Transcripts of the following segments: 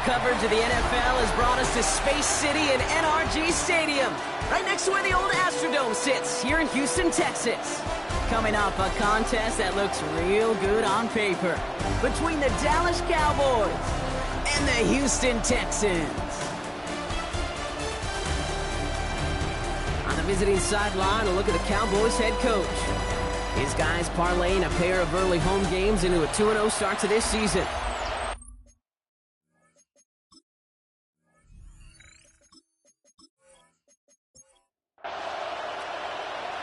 coverage of the NFL has brought us to Space City and NRG Stadium, right next to where the old Astrodome sits, here in Houston, Texas. Coming up, a contest that looks real good on paper between the Dallas Cowboys and the Houston Texans. On the visiting sideline, a look at the Cowboys head coach. His guys parlaying a pair of early home games into a 2-0 start to this season.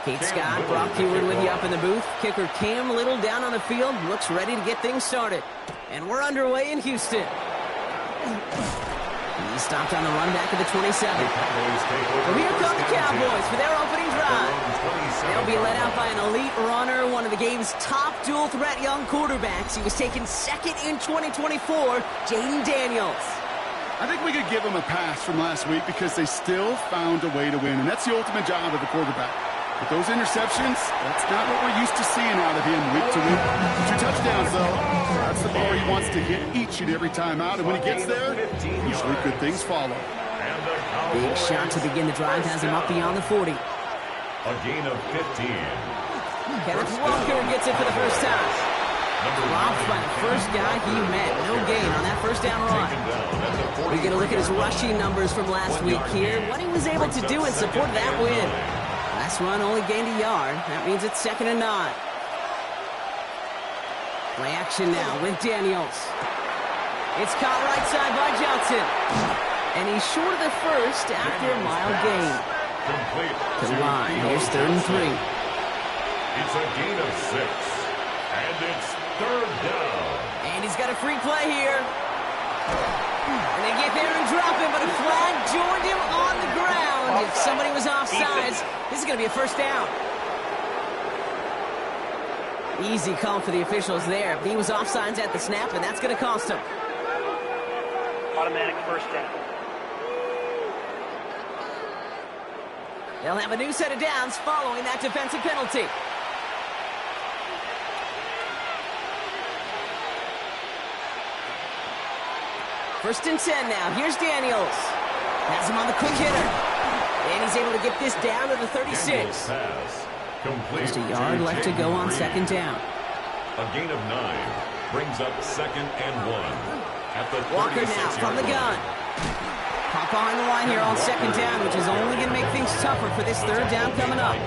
Kate Scott, Brock Heward with you up in the booth. Kicker Cam Little down on the field, looks ready to get things started. And we're underway in Houston. He stopped on the run back at the 27. So here come the Cowboys for their opening drive. They'll be led out by an elite runner, one of the game's top dual-threat young quarterbacks. He was taken second in 2024, Jaden Daniels. I think we could give him a pass from last week because they still found a way to win, and that's the ultimate job of a quarterback. But those interceptions, that's not what we're used to seeing out of him week to week. 2 touchdowns, though. That's the bar he wants to hit each and every time out. And when he gets there, usually good things follow. Big shot to begin the drive has him up beyond the 40. A gain of 15. Kenneth Walker gets it for the first time. Dropped by the first guy he met. No gain on that first down run. We get a look at his rushing numbers from last week here. What he was able to do in support of that win. Last run only gained a yard. That means it's 2nd and 9. Play action now with Daniels. It's caught right side by Johnson. And he's short of the first after a mild gain. To the line. Here's 3rd and 3. It's a gain of 6. And it's 3rd down. And he's got a free play here. And they get there and drop him, but a flag joined him on the ground. If somebody was offsides, this is going to be a 1st down. Easy call for the officials there. He was offsides at the snap, and that's going to cost him. Automatic 1st down. They'll have a new set of downs following that defensive penalty. First and 10 now. Here's Daniels. Has him on the quick hitter. And he's able to get this down to the 36. Just a yard left to go on 2nd down. A gain of 9 brings up 2nd and 1 at the 36-yard line. Walker now from the gun. Pop behind the line here on 2nd down, which is only going to make things tougher for this 3rd down coming up.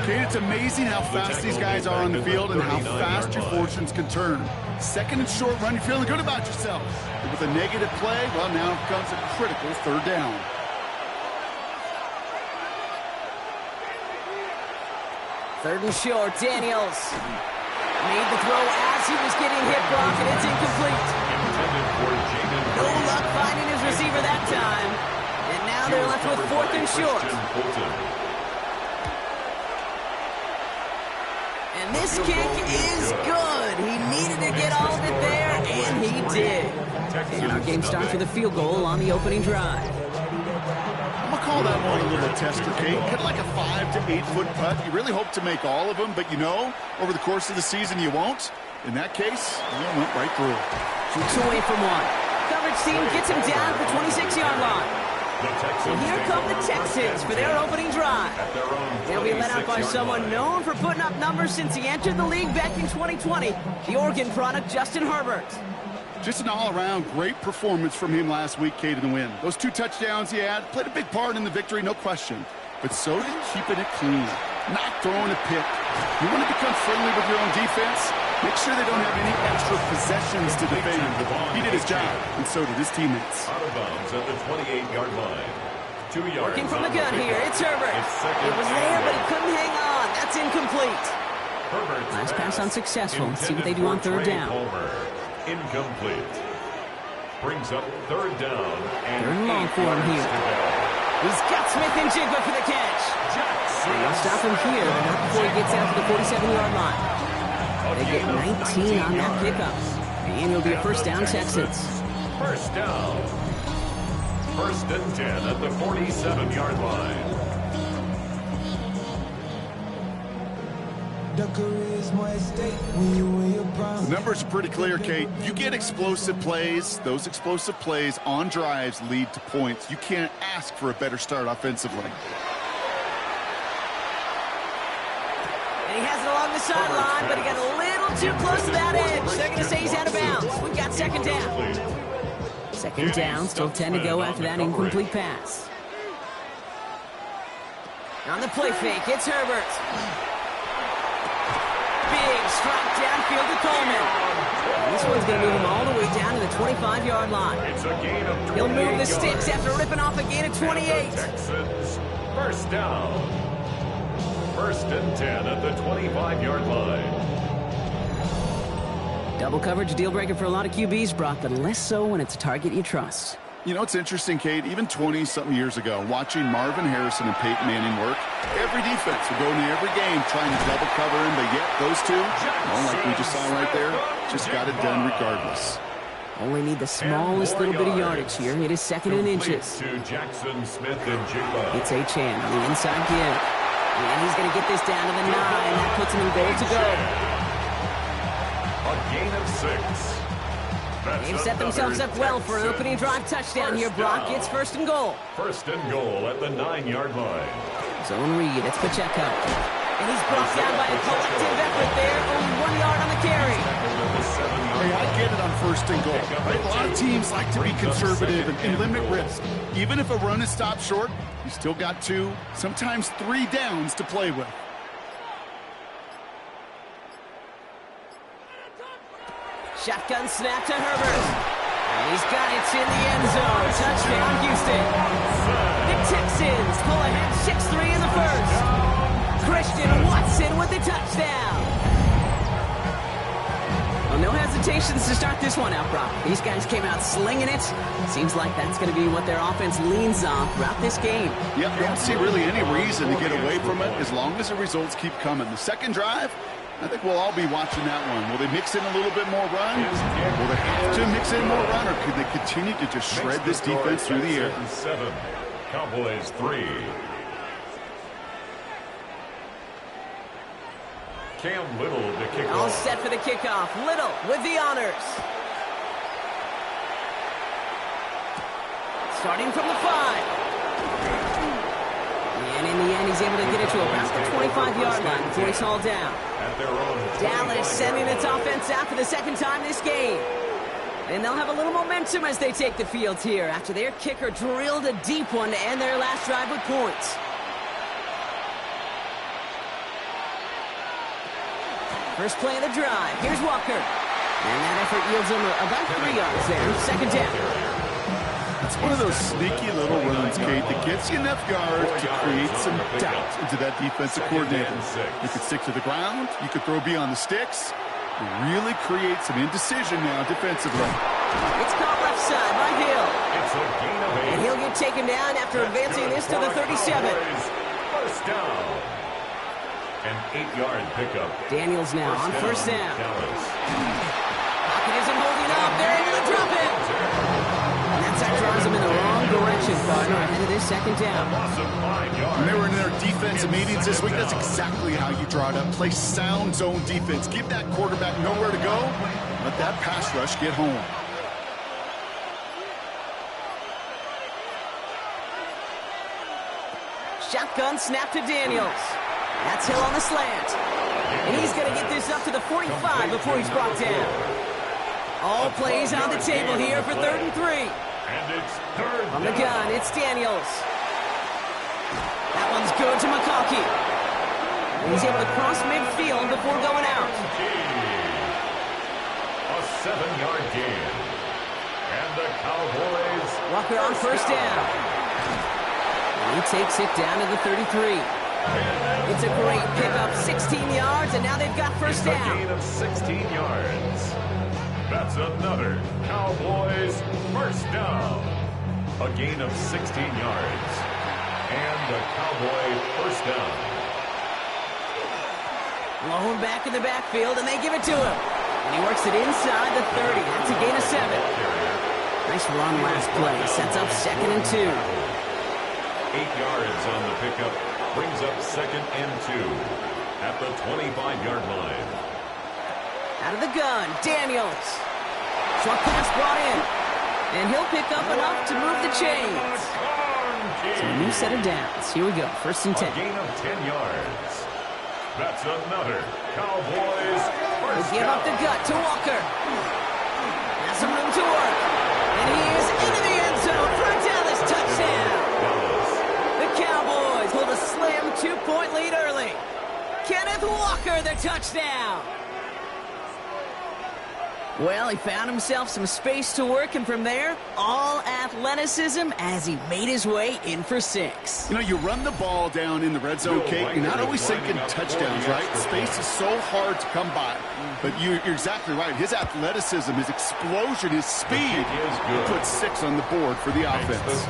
Kate, it's amazing how fast these guys are on the field and how fast your fortunes can turn. 2nd and short run, you're feeling good about yourself. But with a negative play, well, now comes a critical 3rd down. Third and short, Daniels made the throw as he was getting hit, Brock, and it's incomplete. No luck finding his receiver that time. And now they're left with 4th and short. And this kick is good. He needed to get all of it there, and he did. And our game starts with a field goal on the opening drive. I'm going to call that one a little tester, Kate. Hit like a 5 to 8 foot putt. You really hope to make all of them, but you know, over the course of the season you won't. In that case, you went right through. Shoots away from one. Coverage team gets him down at the 26-yard line. And here come the Texans for their opening drive. They'll be led out by someone known for putting up numbers since he entered the league back in 2020, the Oregon product, Justin Herbert. Just an all-around great performance from him last week, Kate, in the win. Those 2 touchdowns he had played a big part in the victory, no question. But so did keeping it clean, not throwing a pick. You want to become friendly with your own defense? Make sure they don't have any extra possessions to defend. He did his job, and so did his teammates. Out of bounds at the 28-yard line. 2 yards. Working from the gun here, it's Herbert. It was there, but he couldn't hang on. That's incomplete. Last pass unsuccessful. Let's see what they do on 3rd down. Incomplete. Brings up 3rd down. And 3rd and long for him here. He's got Smith and Jigba for the catch. And they'll stop him here, but not before he gets out to the 47-yard line. They get 19 on that pickup. And it'll be a 1st down, Texans. 1st down. 1st and 10 at the 47-yard line. The numbers are pretty clear, Kate. You get explosive plays. Those explosive plays on drives lead to points. You can't ask for a better start offensively. And he has it along the sideline, but he got a little too close to that edge. They're going to say he's out of bounds. We've got second down. Second down, still 10 to go after that incomplete pass. On the play fake, it's Herbert. Big strike downfield to Coleman. And this one's going to move him all the way down to the 25-yard line. He'll move the sticks after ripping off a gain of 28. Texans, first down. First and 10 at the 25-yard line. Double coverage deal breaker for a lot of QBs, Brock, but less so when it's a target you trust. You know, it's interesting, Kate, even 20-something years ago, watching Marvin Harrison and Peyton Manning work, every defense would go into every game trying to double cover him, but yet those two, well, like we just saw right there, just got it done regardless. Only need the smallest little bit of yardage here. It is second in inches. To Jackson Smith and Jigba. It's Achane on the inside give. And he's going to get this down to the 9. That puts him in goal to go. A gain of 6. They've set themselves up well for an opening drive touchdown here, Brock. It's first and goal. First and goal at the 9-yard line. Zone read. It's Pacheco. And he's brought down by a collective effort there. Only 1 yard on the carry. Hey, I get it on first and goal. Right? A lot of teams like to be conservative and limit risk. Even if a run is stopped short, you still got 2, sometimes 3 downs to play with. Shotgun snap to Herbert. And he's got it in the end zone. Touchdown, Houston. The Texans pull ahead 6-3 in the first. Christian Watson with the touchdown. Well, no hesitations to start this one out, Brock. These guys came out slinging it. Seems like that's going to be what their offense leans on throughout this game. Yep, don't see really any reason to get away from it as long as the results keep coming. The second drive, I think we'll all be watching that one. Will they mix in a little bit more run? Will they have to mix in more run, or could they continue to just shred this defense through the air? 7, Cowboys 3. Cam Little to kick off. All set for the kickoff. Little with the honors. Starting from the 5. And in the end, he's able to get it to about the 25-yard line before he's hauled down. Dallas sending its offense out for the second time this game. And they'll have a little momentum as they take the field here after their kicker drilled a deep one to end their last drive with points. First play of the drive. Here's Walker. And that effort yields him about 3 yards there. Second down. It's one of those sneaky little runs, Kate, that gets you enough yards to create some doubt into that defensive coordinator. You could stick to the ground. You could throw beyond the sticks. You really create some indecision now defensively. It's caught left side by Hill. It's a gain of 8. And he'll get taken down after advancing this to the 37. First down. An 8-yard pickup. Daniels now on first down. Dallas. Pocket isn't holding up. They're able to drop it. And that draws him in the wrong direction, partner, ahead of this second down. Loss of 5 yards. When they were in their defensive meetings this week, that's exactly how you draw it up. Play sound zone defense. Give that quarterback nowhere to go. Let that pass rush get home. Shotgun snap to Daniels. That's Hill on the slant. And he's going to get this up to the 45 before he's brought down. All plays on the table here for 3rd and 3. And it's third On the gun, it's Daniels. That one's good to McConkey. He's able to cross midfield before going out. A 7-yard gain. And the Cowboys. Walker on first down. And he takes it down to the 33. It's a great pickup, 16 yards, and now they've got first down. A gain of 16 yards. That's another Cowboys first down. A gain of 16 yards. And the Cowboy first down. Blown back in the backfield, and they give it to him. And he works it inside the 30. That's a gain of 7. Nice run last play. Sets up 2nd and 2. 8 yards on the pickup. Brings up 2nd and 2. at the 25-yard line. Out of the gun, Daniels. Short pass brought in. And he'll pick up enough to move the chains. So a new set of downs. Here we go, 1st and 10. A gain of 10 yards. That's another Cowboys He'll first give down. up the gut to Walker. Has some room to work. And he is into the end zone for a Dallas touchdown. The Cowboys hold a slim 2-point lead early. Kenneth Walker, the touchdown. Well, he found himself some space to work, and from there, all athleticism as he made his way in for 6. You know, you run the ball down in the red zone, Kate. You're not always thinking touchdowns, right? Space is so hard to come by. But you're exactly right. His athleticism, his explosion, his speed puts 6 on the board for the offense.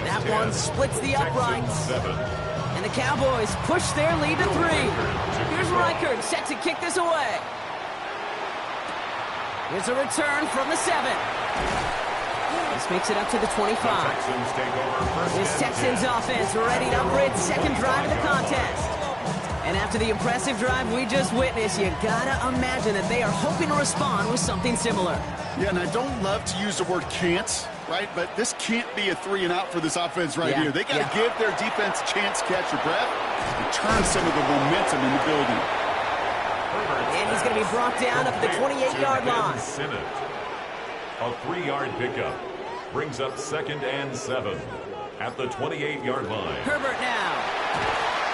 That one splits the uprights. And the Cowboys push their lead to 3. Here's Reichert set to kick this away. Here's a return from the 7. This makes it up to the 25. This Texans offense ready to upgrade second drive of the contest. And after the impressive drive we just witnessed, you gotta imagine that they are hoping to respond with something similar. Yeah, and I don't love to use the word can't, right? But this can't be a 3-and-out for this offense here. They got to give their defense a chance to catch your breath and turn some of the momentum in the building. And he's going to be brought down up the 28-yard line. A 3-yard pickup brings up 2nd and 7 at the 28-yard line. Herbert now.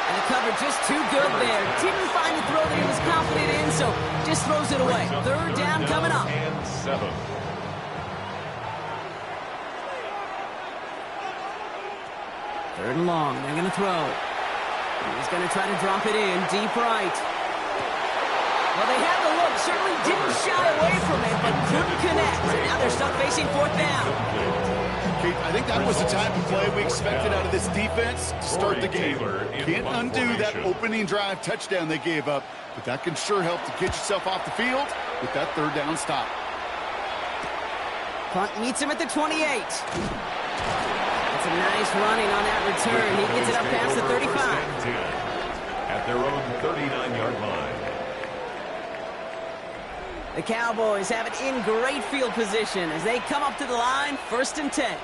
And the cover just too good there. Didn't find the throw that he was confident in, so just throws it away. 3rd down coming up. And 7. Third and long. They're going to throw. He's going to try to drop it in deep right. Well, they had the look. Certainly didn't shy away from it, but couldn't connect. Now they're stuck facing 4th down. Kate, I think that was the type of play we expected out of this defense to start the game. Can't undo that opening drive touchdown they gave up, but that can sure help to get yourself off the field with that 3rd down stop. Punt meets him at the 28. That's a nice running on that return. He gets it up past the 35. At their own 39-yard line. The Cowboys have it in great field position as they come up to the line, 1st and 10.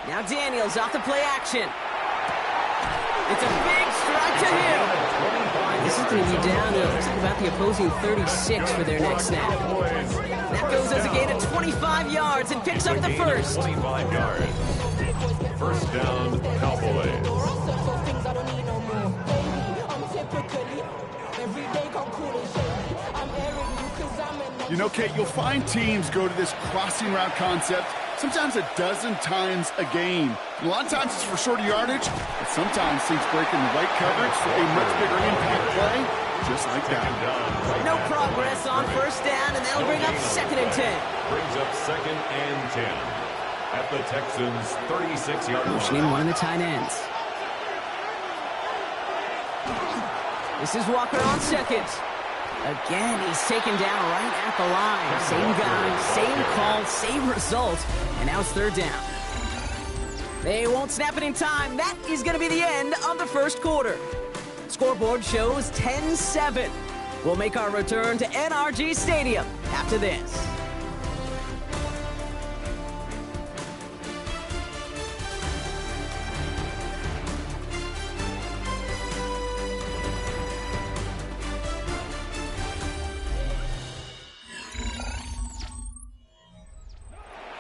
Now Daniels off the play action. It's a big strike to him. This is going to be down to about the opposing 36 for their next snap. That goes as a gain of 25 yards and picks up the 1st. 25 yards. 1st down, Cowboys. You know, Kate, you'll find teams go to this crossing route concept sometimes a dozen times a game. A lot of times it's for shorter yardage, but sometimes things break in the right coverage for a much bigger impact play, just like that. No progress on 1st down, and that'll bring up 2nd and 10. Brings up 2nd and 10 at the Texans' 36-yard line. Motioning one of the tight ends. This is Walker on 2nd. Again, he's taken down right at the line. Same guy, same call, same result. And now it's 3rd down. They won't snap it in time. That is going to be the end of the 1st quarter. Scoreboard shows 10-7. We'll make our return to NRG Stadium after this.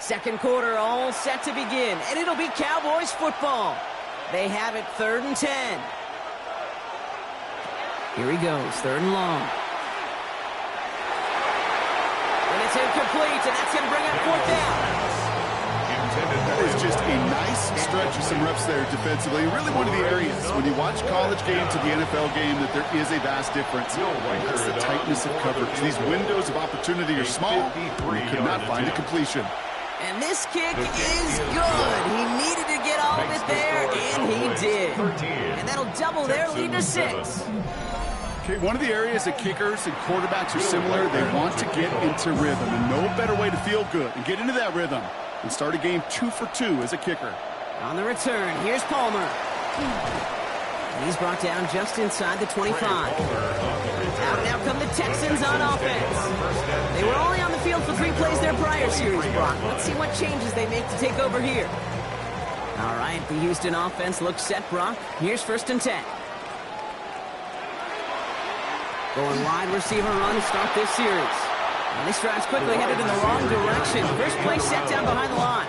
Second quarter all set to begin, and it'll be Cowboys football. They have it 3rd and 10. Here he goes, 3rd and long. And it's incomplete, and that's going to bring up 4th down. That is just a nice stretch of some reps there defensively. Really one of the areas when you watch college game to the NFL game that there is a vast difference. It's the tightness of coverage. These windows of opportunity are small, and he could not find a completion. And this kick is good. He needed to get all of it there, and he did. And that'll double their lead to 6. Okay, one of the areas that kickers and quarterbacks are similar, they want to get into rhythm. And no better way to feel good and get into that rhythm than start a game 2 for 2 as a kicker. On the return, here's Palmer. And he's brought down just inside the 25. Out now come the Texans on offense. They were only on the field for 3 plays their prior series, Brock. Let's see what changes they make to take over here. All right, the Houston offense looks set, Brock. Here's 1st and 10. Going wide receiver run to start this series. And this drive's quickly headed in the wrong direction. First play set down behind the line.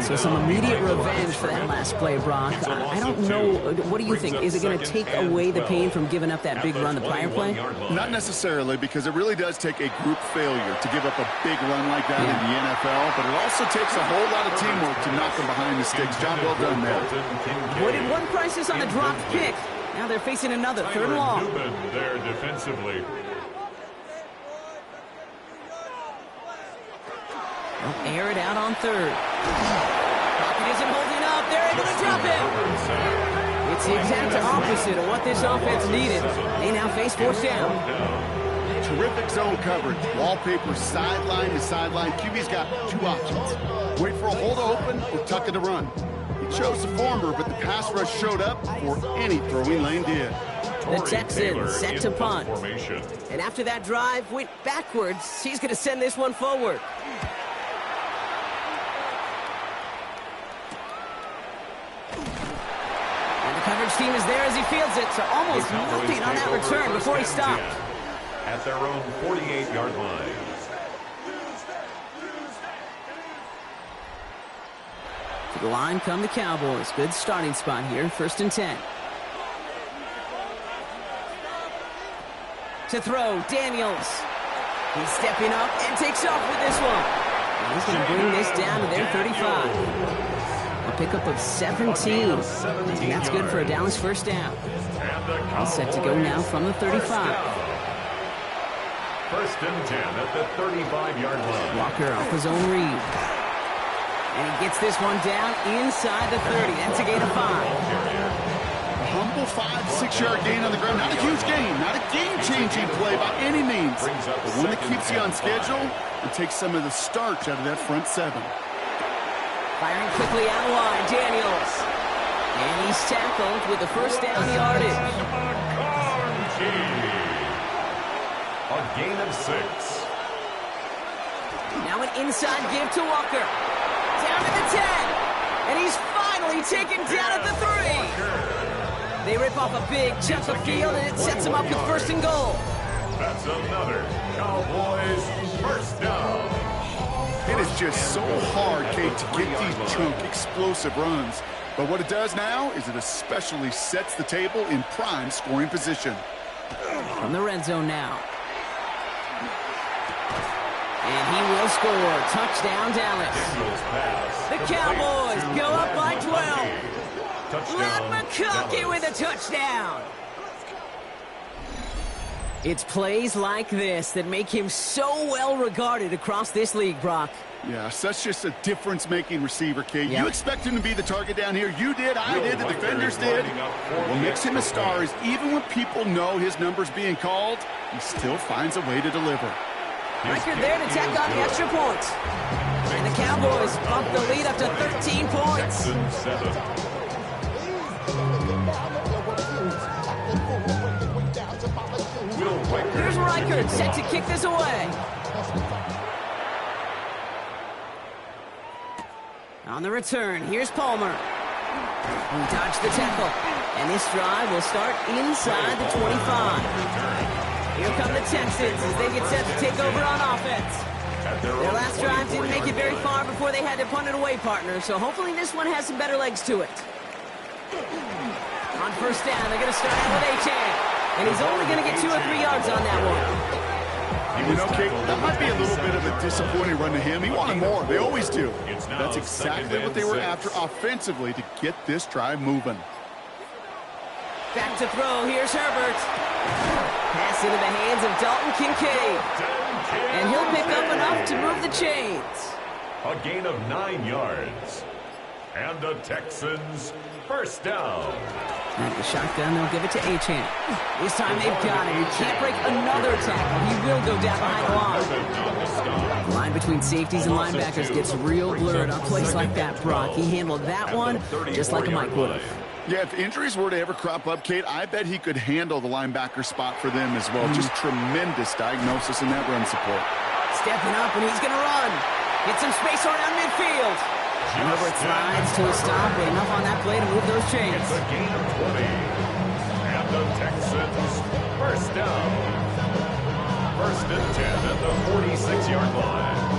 So some immediate revenge for that last play, Brock. I don't know. What do you think? Is it going to take away the pain from giving up that big run the prior play? Not necessarily, because it really does take a group failure to give up a big run like that in the NFL, but it also takes a whole lot of teamwork to knock them behind the sticks. Job well done there. Avoided one crisis on the dropped pick. Now they're facing another 3rd and long. There defensively. They'll air it out on 3rd. Pocket isn't holding up. They're able to drop it. It's the exact opposite of what this offense needed. They now face 4th down. Terrific zone coverage. Wallpaper sideline to sideline. QB's got 2 options. Wait for a hole to open or tuck it to run. He chose the former, but the pass rush showed up before any throwing lane did. The Texans set to punt. And after that drive went backwards, he's going to send this one forward. Coverage team is there as he fields it, so almost nothing on that return before he stopped. At their own 48-yard line. To the line come the Cowboys. Good starting spot here, 1st and 10. To throw, Daniels. He's stepping up and takes off with this one. And he's going to bring this down to their 35. A pickup of 17. And that's good for a Dallas 1st down. All set to go now from the 35. 1st and 10 at the 35-yard line. Walker off his own read. And he gets this one down inside the 30. That's a gain of 5. A humble 5-6-yard gain on the ground. Not a huge gain. Not a game-changing play by any means. But one that keeps you on schedule and takes some of the starch out of that front 7. Firing quickly out wide, Daniels. And he's tackled with the 1st down yardage. A gain of 6. Now an inside give to Walker. Down to the 10. And he's finally taken down at the 3. They rip off a big chunk of field, and it sets him up with 1st and goal. That's another Cowboys 1st down. It is just so hard, Kate, to get these chunk, explosive runs. But what it does now is it especially sets the table in prime scoring position. From the red zone now. And he will score. Touchdown, Dallas. The Cowboys go up by 12. Matt McConkey with a touchdown. It's plays like this that make him so well regarded across this league, Brock. Yeah, such just a difference-making receiver, Kate. Yep. You expect him to be the target down here. You did, I did, the defenders did. What makes him a star is even when people know his number's being called, he still finds a way to deliver. Record there to tack on the extra points. And the Cowboys bump the lead up to 13 points. Here's Reichert set to kick this away. On the return, here's Palmer. He dodged the tackle. And this drive will start inside the 25. Here come the Texans as they get set to take over on offense. Their last drive didn't make it very far before they had to punt it away, partner. So hopefully this one has some better legs to it. On 1st down, they're going to start out with Achan. And he's only going to get 2 or 3 yards on that one. You know, Kate, that might be a little bit of a disappointing run to him. He wanted more. They always do. That's exactly what they were after offensively to get this drive moving. Back to throw. Here's Herbert. Pass into the hands of Dalton Kincaid. And he'll pick up enough to move the chains. A gain of 9 yards. And the Texans 1st down. At the shotgun, they'll give it to Achan. This time they've got him. He can't break another tackle. He will go down behind the line. The line between safeties and linebackers gets real blurred on plays like that, Brock. He handled that one just like a Mike would have. Yeah, if injuries were to ever crop up, Kate, I bet he could handle the linebacker spot for them as well. Just tremendous diagnosis in that run support. Stepping up, and he's going to run. Get some space around midfield. Herbert slides to a stop, but enough on that play to move those chains. It's a gain of 20. And the Texans first down. First and 10 at the 46-yard line.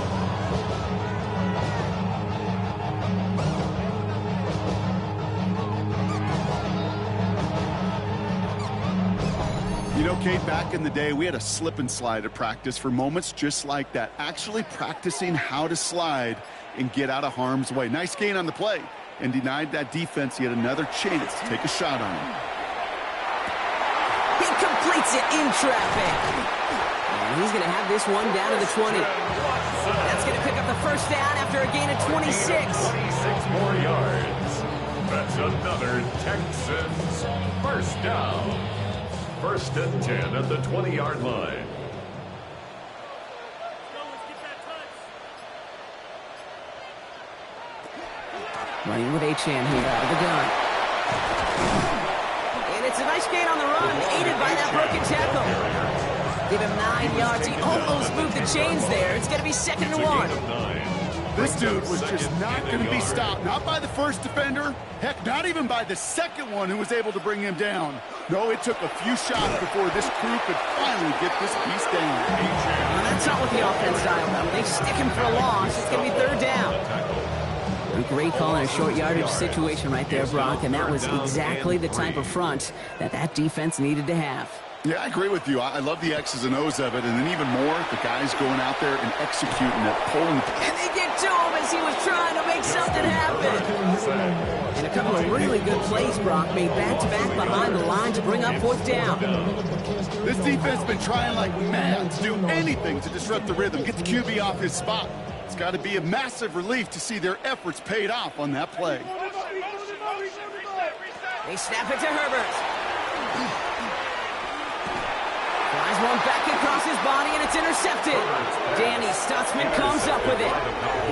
You know, Kate, back in the day, we had a slip and slide at practice for moments just like that. Actually practicing how to slide and get out of harm's way. Nice gain on the play, and denied that defense yet another chance to take a shot on him. He completes it in traffic. And he's going to have this one down to the 20. That's going to pick up the first down after a gain of 26. 26 more yards. That's another Texans first down. First and 10 at the 20-yard line. Running with Achane here out of the gun. And it's a nice gain on the run, aided by that broken tackle. Give him 9 yards. He almost moved the chains there. It's going to be second and 1. This dude was just not going to be stopped. Not by the first defender. Heck, not even by the second one who was able to bring him down. No, it took a few shots before this crew could finally get this piece down. Well, that's not what the offense dialed up. They stick him for a loss. It's going to be third down. A great call in a short yardage situation right there, Brock, and that was exactly the type of front that defense needed to have. Yeah, I agree with you. I love the X's and O's of it, and then even more, the guys going out there and executing it, pulling. And they get to him as he was trying to make something happen. And a couple of really good plays, Brock, made back-to-back behind the line to bring up fourth down. This defense has been trying like mad to do anything to disrupt the rhythm, get the QB off his spot. It's got to be a massive relief to see their efforts paid off on that play. They snap it to Herbert. Flies one back across his body, and it's intercepted. Danny Stutzman comes up with it.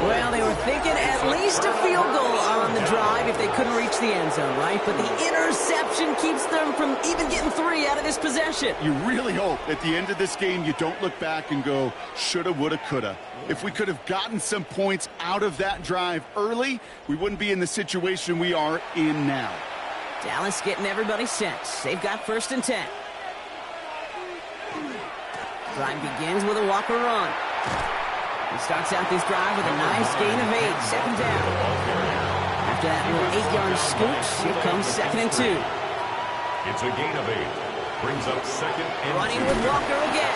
Well, they were thinking at least a field goal on the drive if they couldn't reach the end zone, right? But the interception keeps them from even getting 3 out of this possession. You really hope at the end of this game you don't look back and go, shoulda, woulda, coulda. If we could have gotten some points out of that drive early, we wouldn't be in the situation we are in now. Dallas getting everybody set. They've got first and 10. Drive begins with a Walker run. He starts out this drive with a nice gain of 8, second down. After that little 8-yard scooch, here comes second and 2. It's a gain of 8. Brings up second and 2. Running with Walker again.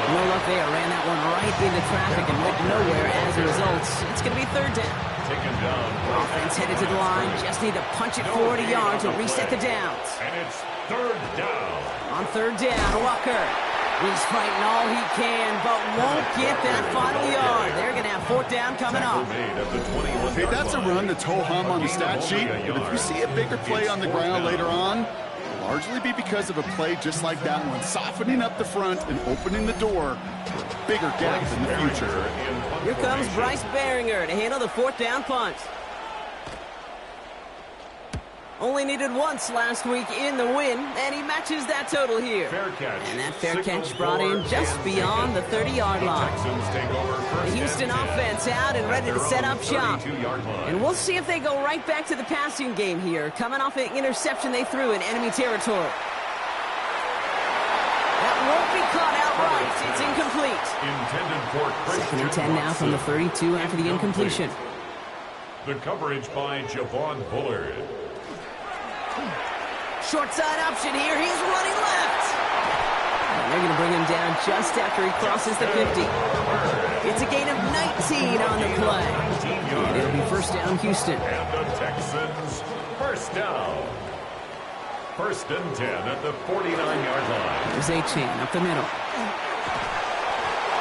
No luck there. Ran that one right into traffic and went nowhere as a result. It's going to be third down. Taken down. Offense headed to the line. Just need to punch it 40 yards to reset the downs. And it's third down. On third down, Walker. He's fighting all he can, but won't get that final yard. They're going to have fourth down coming up. Hey, that's a run that's ho-hum on the stat sheet, but if you see a bigger play on the ground later on, largely be because of a play just like that one, softening up the front and opening the door for a bigger gap in the future. Here comes Bryce Behringer to handle the fourth down punt. Only needed once last week in the win, and he matches that total here. And that fair catch brought in just beyond the 30-yard line. The Houston offense out and ready to set up shop. And we'll see if they go right back to the passing game here, coming off an interception they threw in enemy territory. That won't be caught outright. It's incomplete. Second and 10 now from the 32 after the incompletion. The coverage by Javon Bullard. Short side option here. He's running left. And they're going to bring him down just after he crosses the 50. It's a gain of 19 on the play. And it'll be first down, Houston. And the Texans first down. First and 10 at the 49-yard line. There's Achane up the middle.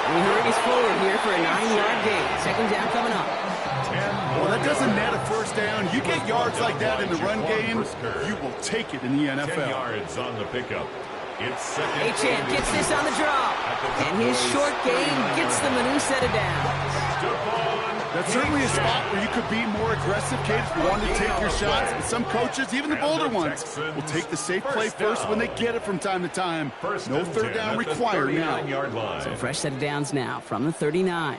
We hurry us forward here for a 9-yard gain. Second down coming up. Well, that doesn't net a first down. You get yards like that in the run game, you will take it in the NFL. 10 yards on the pickup. It's second. Achan gets this on the draw. And his short game gets them a new set of downs. That's certainly a spot where you could be more aggressive, Kate, if you wanted to take your shots. But some coaches, even the bolder ones, will take the safe play first when they get it from time to time. No third down required now. So fresh set of downs now from the 39.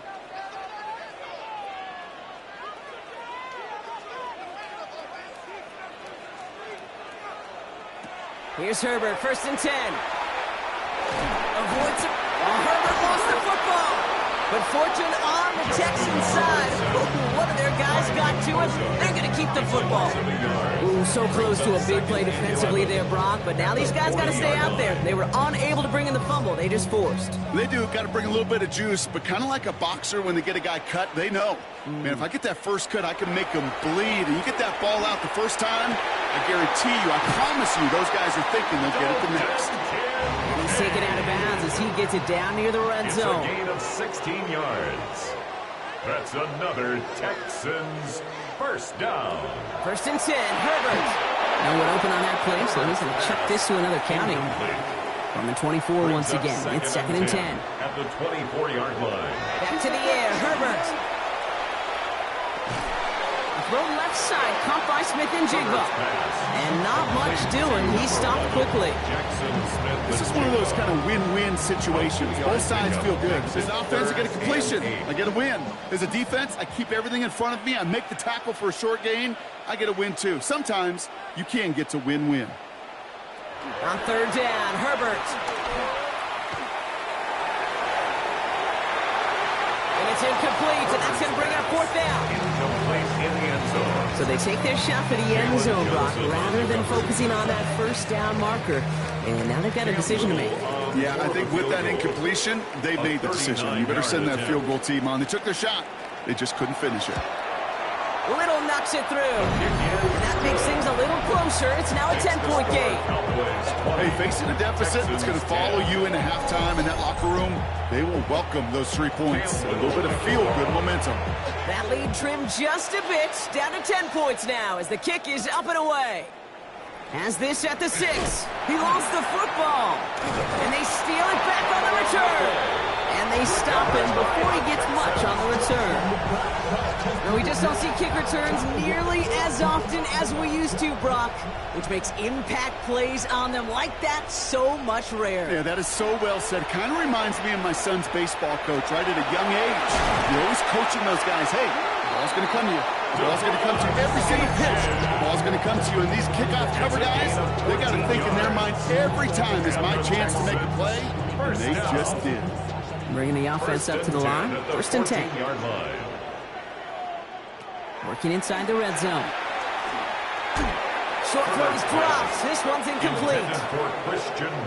Here's Herbert, 1st and 10. Avoids it. Oh, Herbert lost the football. But fortune on the Texans side. Ooh, one of their guys got to it. They're going to keep the football. Ooh, so close to a big play defensively there, Brock. But now these guys got to stay out there. They were unable to bring in the fumble. They just forced. They do. Got to bring a little bit of juice. But kind of like a boxer when they get a guy cut, they know. Man, if I get that first cut, I can make them bleed. And you get that ball out the first time, I guarantee you, I promise you, those guys are thinking they'll get it the next. And he's taken out of bounds as he gets it down near the red zone. It's a gain of 16 yards. That's another Texans first down. 1st and 10, Herbert. No one open on that play, so he's going to chuck this to another county. From the 24 once again, it's 2nd and 10. At the 24-yard line. Back to the air, Herbert. Throw left side, caught by Smith and Jigba. And not much doing. He stopped quickly. This is one of those kind of win-win situations. Both sides feel good. As an offense, I get a completion. I get a win. As a defense, I keep everything in front of me. I make the tackle for a short gain. I get a win, too. Sometimes you can get to win-win. On 3rd down, Herbert. And it's incomplete, and that's going to bring up 4th down. Incomplete in the end zone. So they take their shot for the end zone, Brock, rather than focusing on that 1st down marker. And now they've got a decision to make. Yeah, I think with that incompletion, they made the decision. You better send that field goal team on. They took their shot. They just couldn't finish it. Little knocks it through. And that makes things a little closer. It's now a 10-point game. Hey, facing a deficit that's going to follow you into halftime in that locker room, they will welcome those 3 points. A little bit of feel-good momentum. That lead trimmed just a bit. Down to 10 points now as the kick is up and away. Has this at the 6. He lost the football. And they steal it back on the return. And they stop him before he gets much on the return. And we just don't see kick returns nearly as often as we used to, Brock, which makes impact plays on them like that so much rarer. Yeah, that is so well said. Kind of reminds me of my son's baseball coach, right, at a young age. You're always coaching those guys, hey, the ball's going to come to you. The ball's going to come to you every single pitch. The ball's going to come to you. And these kickoff cover guys, they got to think in their mind every time is my chance to make a play, and they just did. Bringing the offense up to the line. 1st and 10. Working inside the red zone. Short throws drops. This one's incomplete.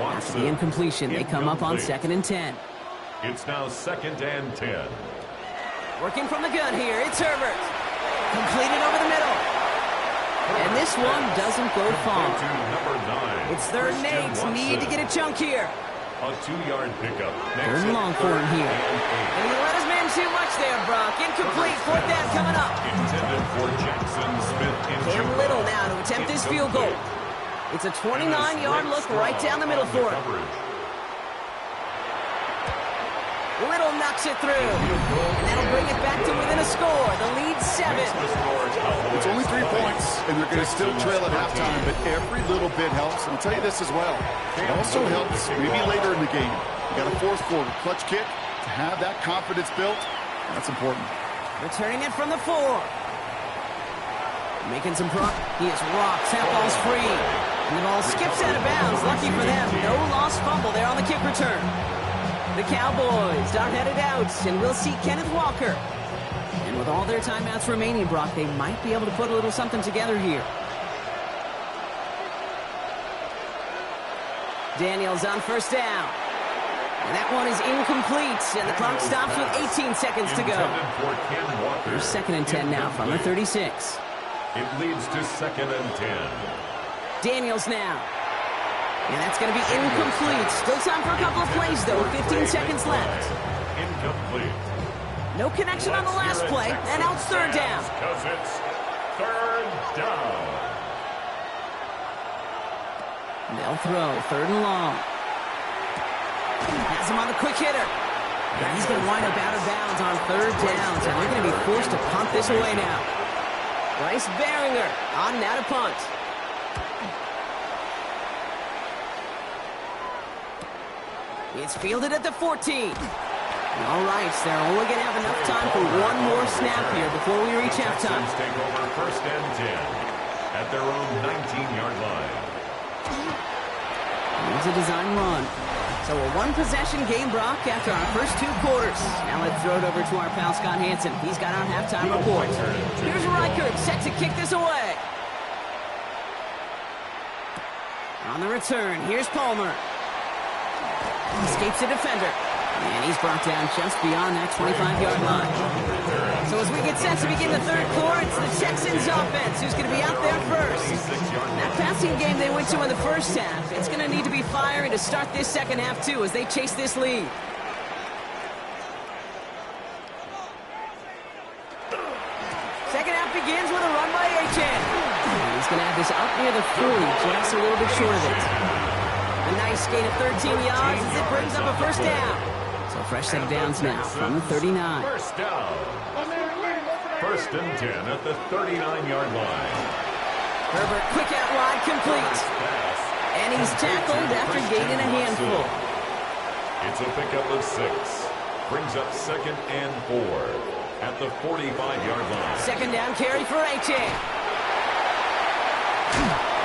After the incompletion, they come up on 2nd and 10. It's now 2nd and 10. Working from the gun here. It's Herbert. Completed over the middle. And this one doesn't go far. It's 3rd and 8. Need to get a chunk here. A 2-yard pickup. 3rd and long for him here. And he let his man too much there, Brock. Incomplete. 4th down coming up. Intended for Jackson Smith. Cam Little now to attempt this field goal. It's a 29-yard look right down the middle for him. Little knocks it through. And that'll bring it back to within a score. The lead 7. It's only 3 points, and they're going to still trail at halftime, but every little bit helps. And I'll tell you this as well. It also helps maybe later in the game. You got a 4th quarter clutch kick to have that confidence built. That's important. Returning it from the 4. Making some He is rocked. That ball's free. And the ball skips out of bounds. Lucky for them. No lost fumble there on the kick return. The Cowboys are headed out, and we'll see Kenneth Walker. And with all their timeouts remaining, Brock, they might be able to put a little something together here. Daniels on 1st down. And that one is incomplete, and the clock stops with 18 seconds to go. There's 2nd and 10 now from the 36. It leads to 2nd and 10. Daniels now. And that's going to be incomplete. Still time for a couple of plays, though. 15 seconds left. Incomplete. No connection on the last play, and now it's 3rd down. Because it's 3rd down. They'll throw 3rd and long. him on the quick hitter. And he's going to wind up out of bounds on third down, so they're going to be forced to punt this away now. Bryce Behringer on now to punt. It's fielded at the 14. All right, so they're only going to have enough time for one more snap here before we reach halftime. Texans take over first and 10 at their own 19-yard line. Here's a design run. So a one-possession game, Brock, after our first 2 quarters. Now let's throw it over to our pal Scott Hansen. He's got our halftime report. Here's Reichert set to kick this away. On the return, here's Palmer. Escapes the defender. And he's brought down just beyond that 25-yard line. So as we get set to begin the third quarter, it's the Texans offense who's going to be out there first. That passing game they went to in the first half, it's going to need to be fiery to start this second half, too, as they chase this lead. Second half begins with a run by Achane. He's going to have this up near the 40, just a little bit short of it. A nice gain of 13 yards as it brings up a first down. So fresh set of downs now from the 39. First down. First and 10 at the 39-yard line. Herbert quick out wide, complete. And he's tackled after gaining a handful. It's a pickup of 6. Brings up second and 4 at the 45-yard line. Second down carry for Achane.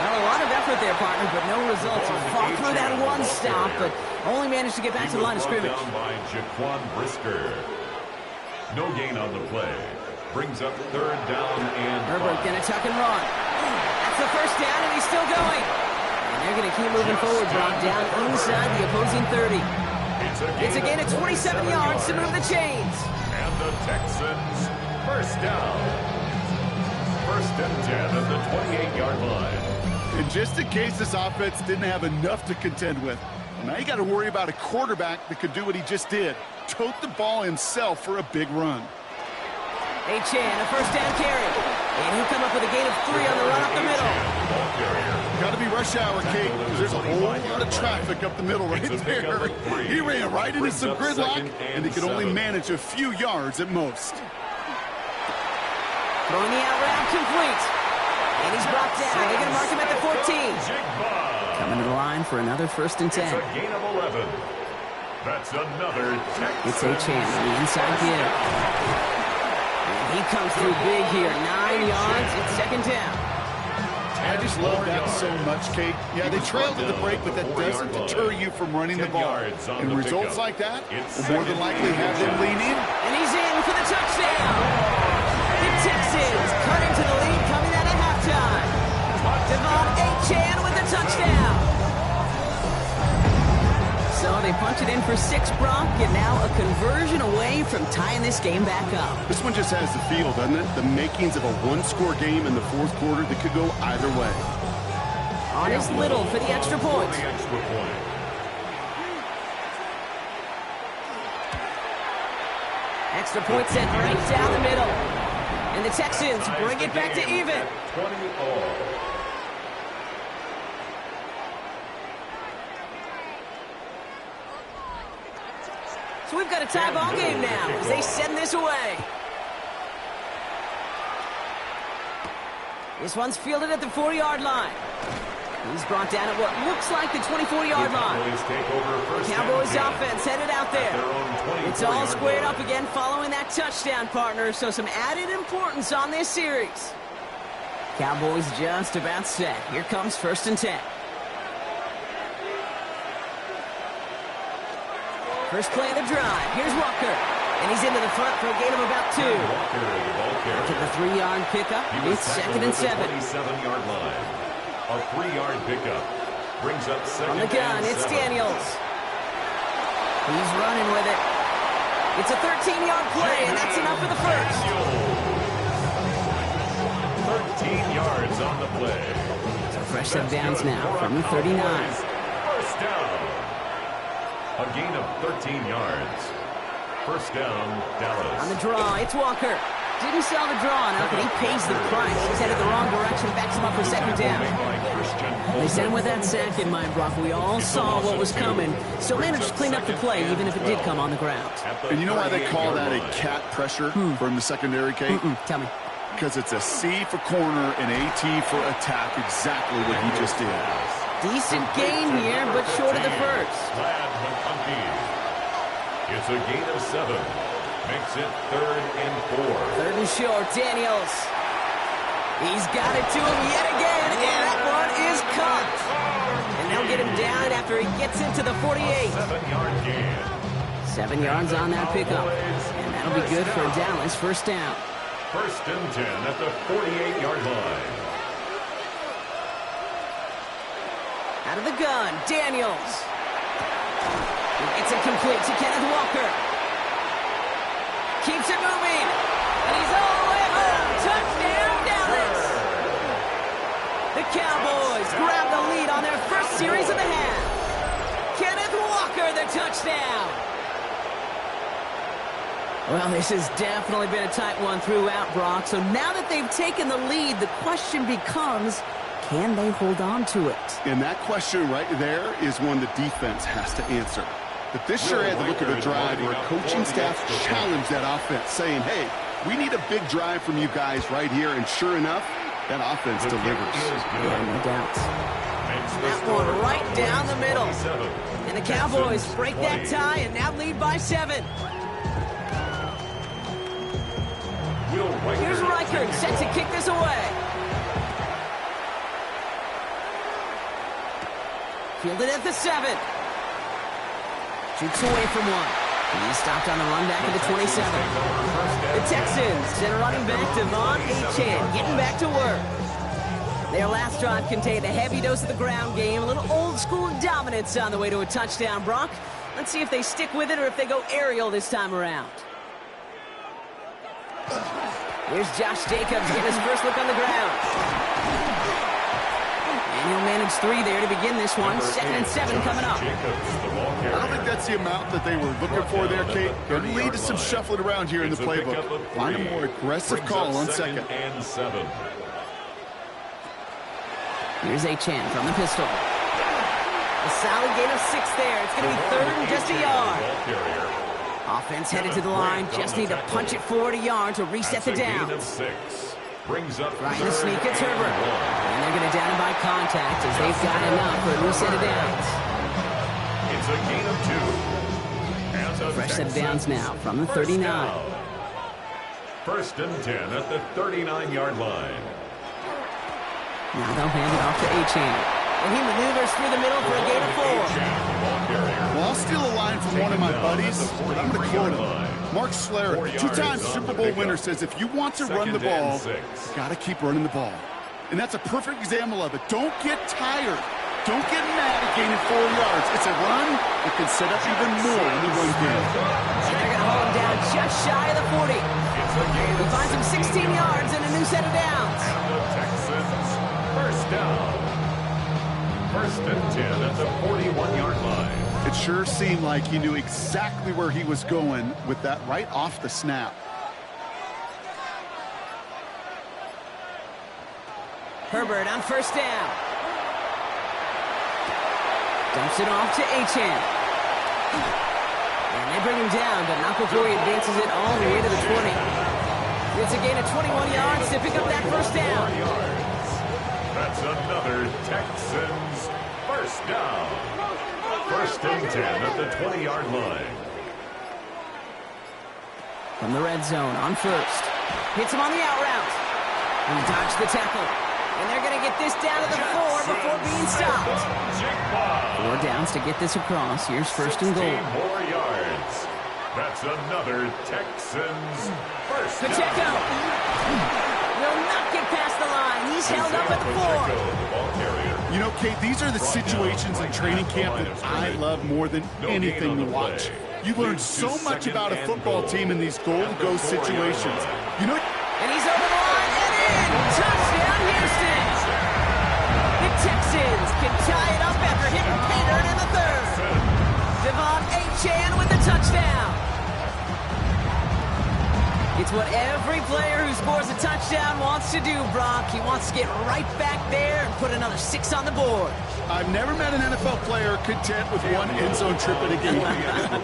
Well, a lot of effort there, partner, but no results. He fought through that one stop, but only managed to get back to the line of scrimmage. Down by Jaquan Brisker. No gain on the play. Brings up third down and Herbert going to tuck and run. That's the first down, and he's still going. And they're going to keep moving forward, Brock, down inside the opposing 30. It's a gain of 27 yards to move the chains. And the Texans first down. First and 10 at the 28-yard line. And just in case this offense didn't have enough to contend with, now you got to worry about a quarterback that could do what he just did. Tote the ball himself for a big run. Achane, a first down carry. And he'll come up with a gain of 3 on the run up the middle. Got to be rush hour, Kate, because there's a whole lot of traffic up the middle right there. He ran right into some gridlock, and he could only manage a few yards at most. Throwing the out route complete. And he's brought down. They're going to mark him at the 14. Coming to the line for another first and 10. It's a gain of 11. That's another Texans. It's Achane on the inside give. And he comes through big here. 9 yards. It's second down. I just love that so much, Kate. Yeah, they trailed at the break, but that doesn't deter you from running the ball. And results like that will more than likely have them lean in. And he's in for the touchdown. The Texans cut into the lead coming out of halftime. Devon Achane with the touchdown. So they punch it in for 6, Brock, and now a conversion away from tying this game back up. This one just has the feel, doesn't it? The makings of a one-score game in the fourth quarter that could go either way. On is Little for the extra point. Extra point set right down the middle. And the Texans bring it back to even. 20-all. So we've got a tie ball game now as they send this away. This one's fielded at the 40-yard line. He's brought down at what looks like the 24-yard line. The Cowboys offense headed out there. It's all squared up again following that touchdown, partner, so some added importance on this series. Cowboys just about set. Here comes first and 10. First play of the drive. Here's Walker. And he's into the front for a gain of about 2. After the 3-yard pickup, it's second and 7. 27-yard line. A 3-yard pickup. Brings up second. On the gun, it's Daniels. He's running with it. It's a 13-yard play, and that's enough for the first. 13 yards on the play. So fresh set of downs now from the 39. First down. A gain of 13 yards. First down, Dallas. On the draw, it's Walker. Didn't sell the draw enough, and he pays the price. He's headed the wrong direction, backs him up for second down. They sent him with that sack in mind, Brock. We all saw what was coming. Still managed to clean up the play, even if it did come on the ground. And you know why they call that a cat pressure from the secondary, Kate? Tell me. Because it's a C for corner and a T for attack, exactly what he just did. Decent gain here, but short of the first. It's a gain of 7. Makes it 3rd and 4. 3rd and short, Daniels. He's got it to him yet again, and that one is caught. And they'll get him down after he gets into the 48. 7-yard gain. 7 yards on that pickup. And that'll be good for Dallas. First down. 1st and 10 at the 48-yard line. Out of the gun, Daniels. It's incomplete to Kenneth Walker. Keeps it moving. And he's all the way home. Touchdown, Dallas. The Cowboys grab the lead on their first series of the half. Kenneth Walker, the touchdown. Well, this has definitely been a tight one throughout, Brock. So now that they've taken the lead, the question becomes, can they hold on to it? And that question right there is one the defense has to answer. But this sure had to look at a drive where a coaching staff challenged that offense, saying, hey, we need a big drive from you guys right here. And sure enough, that offense delivers. Yeah, no doubt. That one right down the middle. And the Cowboys break that tie and now lead by 7. Here's Reichert, set to kick this away. Fielded at the 7. Shoots away from one. He's stopped on the run back at the 27. The Texans send running back Devon Achane getting back to work. Their last drive contained a heavy dose of the ground game, a little old-school dominance on the way to a touchdown, Brock. Let's see if they stick with it or if they go aerial this time around. Here's Josh Jacobs getting his first look on the ground. And he'll manage 3 there to begin this one. 2nd and 7 coming up. I don't think that's the amount that they were looking for there, Kate. Going to lead to some shuffling around here in the playbook. Find a more aggressive call on 2nd and 7. Here's Achane from the pistol. A solid gain of 6 there. It's going to be 3rd and just a yard. Offense headed to the line. Just need to punch it forward a yard to reset the downs. Trying to sneak it, Herbert. And they're going to down him by contact as they've got enough for a reset of downs. It's a gain of 2. Fresh set of downs now from the 39. 1st and 10 at the 39-yard line. Now they'll hand it off to Achane. And he maneuvers through the middle for a gain of 4. Well, I'll steal a line from one of my buddies, but I'm going to quote him. Mark Schlereth, 2-time Super Bowl winner, says if you want to run the ball, you got to keep running the ball. And that's a perfect example of it. Don't get tired. Don't get mad at gaining 4 yards. It's a run that can set up even more in the run game. And they're going to hold him down just shy of the 40. He finds him 16 yards and a new set of downs. And the Texans first down. 1st and 10 at the 41-yard line. It sure seemed like he knew exactly where he was going with that right off the snap. Herbert on 1st down. Dumps it off to Achane. And they bring him down, but not before he advances it all the way to the 20. It's a gain of 21 yards to pick up that 1st down. That's another Texans first down. 1st and 10 at the 20-yard line. From the red zone on 1st. Hits him on the out route. And he dodged the tackle. And they're going to get this down to the 4 before being stopped. 4 downs to get this across. Here's 1st and goal. 16 more yards. That's another Texans first down. Pacheco will not get past the line. He's held up at the 4. You know, Kate, these are the situations in training camp that I love more than anything to watch. You learn so much about a football team in these goal-to-go situations. You know, and he's over the line and in. Touchdown, Houston. The Texans can tie it up after hitting Pater in the 3rd. Devon Achane with the touchdown. It's what every player who scores a touchdown wants to do, Brock. He wants to get right back there and put another 6 on the board. I've never met an NFL player content with one end zone trip in a game.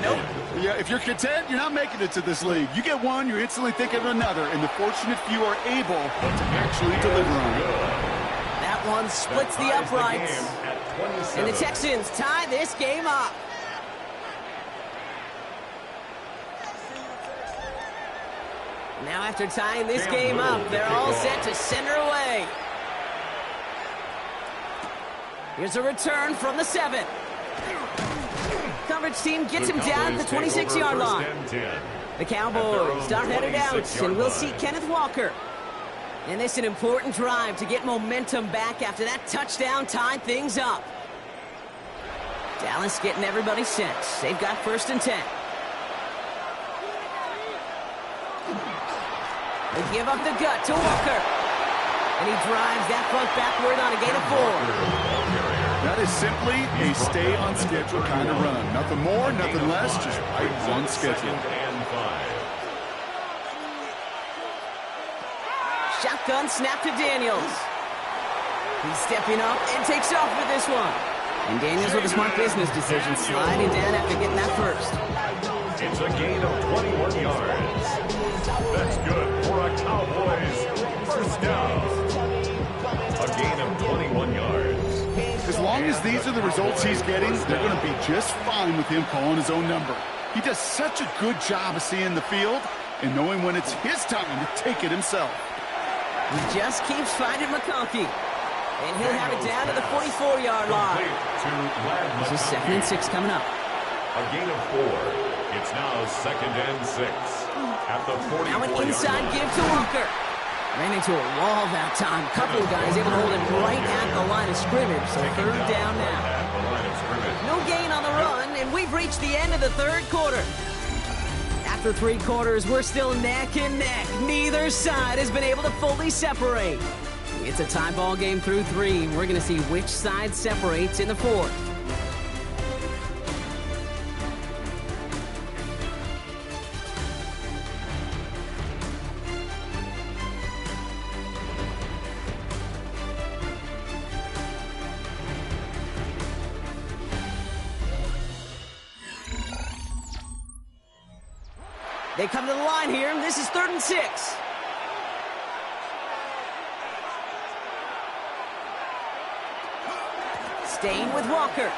Nope. Yeah, if you're content, you're not making it to this league. You get one, you're instantly thinking of another, and the fortunate few are able to actually deliver on it. That one splits the uprights. And the Texans tie this game up. Now after tying this game up, they're all set to send her away. Here's a return from the 7. Coverage team gets him down at the 26-yard line. The Cowboys are headed out, and we'll see Kenneth Walker. And this is an important drive to get momentum back after that touchdown tied things up. Dallas getting everybody set. They've got 1st and 10. They give up the gut to Walker. And he drives that punt backward on a gain of 4. That is simply a stay-on-schedule kind of run. Nothing more, nothing less, just right on schedule. Shotgun snap to Daniels. He's stepping up and takes off with this one. And Daniels with a smart business decision, sliding down after getting that first. It's a gain of 21 yards. That's good for a Cowboys 1st down. A gain of 21 yards. As long as these are the results he's getting, they're going to be just fine with him calling his own number. He does such a good job of seeing the field and knowing when it's his time to take it himself. He just keeps finding McConkey. And he'll have it down to the 44-yard line. This is 2nd and 6 coming up. A gain of 4. It's now 2nd and 6. At the 44-yard line. Now an inside give to Walker. Ran into a wall that time. Couple of guys able to hold him right at the line of scrimmage. So 3rd down now. No gain on the run, and we've reached the end of the 3rd quarter. After 3 quarters, we're still neck and neck. Neither side has been able to fully separate. It's a tie ball game through 3. We're going to see which side separates in the 4th. They come to the line here. This is 3rd and 6. Staying with Walker. And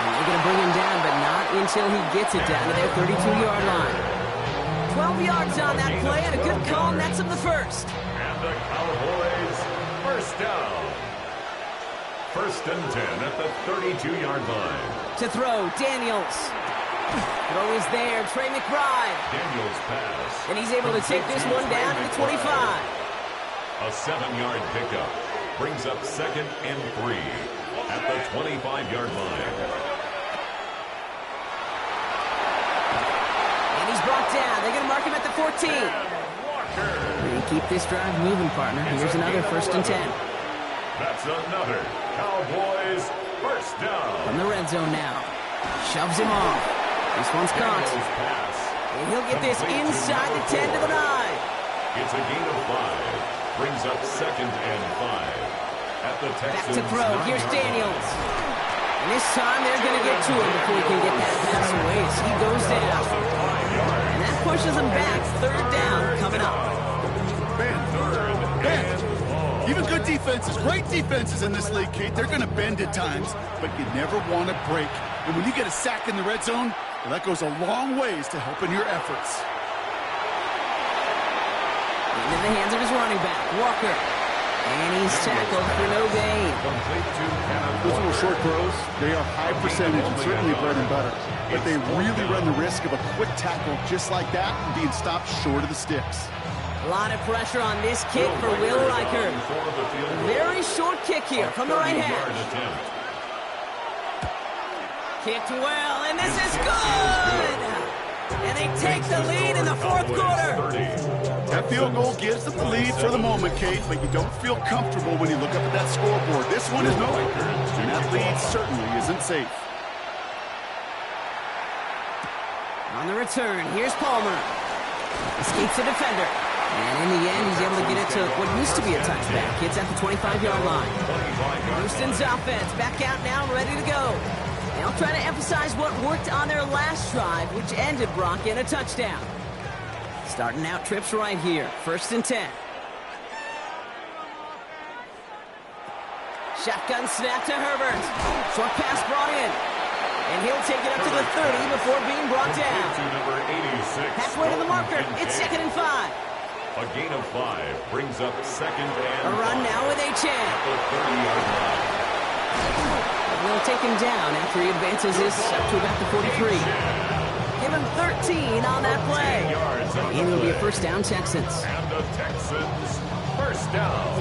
they're going to bring him down, but not until he gets it down to their 32-yard line. 12 yards on that play, and a good call nets him the first. And the Cowboys 1st down. 1st and 10 at the 32-yard line. To throw, Daniels. Throw is there, Trey McBride. Daniels pass. And he's able to take this one down to the 25. A 7-yard pickup brings up 2nd and 3 at the 25-yard line. And he's brought down. They're going to mark him at the 14. And keep this drive moving, partner. Here's another 1st and 10. That's another Cowboys 1st down. From the red zone now. Shoves him off. This one's caught. And he'll get this inside the 10 to the 9. It's a gain of 5. Brings up 2nd and 5. At the Texans. Back to throw. Here's Daniels. And this time they're going to get to him before he can get that pass away as he goes down. And that pushes him back. 3rd down coming up. Ben. Even good defenses, great defenses in this league, Kate, they're going to bend at times, but you never want to break. And when you get a sack in the red zone, well, that goes a long ways to helping your efforts. Into the hands of his running back, Walker. And he's tackled for no gain. Those little short throws, they are high percentage and certainly bread and butter. But they really run the risk of a quick tackle just like that and being stopped short of the sticks. A lot of pressure on this kick for Will Riker. Very short kick here from the right hash. Kicked well, and this is good! And they take the lead in the 4th quarter. That field goal gives them the lead for the moment, Kate, but you don't feel comfortable when you look up at that scoreboard. This one is no, and that lead certainly isn't safe. On the return, here's Palmer. Escapes the defender. And in the end, he's able to get it to what used to be a touchback. It's at the 25-yard line. Houston's offense back out now, ready to go. They'll try to emphasize what worked on their last drive, which ended Brock in a touchdown. Starting out trips right here. 1st and 10. Shotgun snap to Herbert. Short pass brought in. And he'll take it up to the 30 before being brought down. Halfway to the marker. It's 2nd and 5. A gain of 5 brings up 2nd and A run now with Achane. the 30-yard line. They'll take him down after he advances this up to about the 43. Give him 13 on that play. And it'll be a 1st down, Texans. And the Texans, 1st down.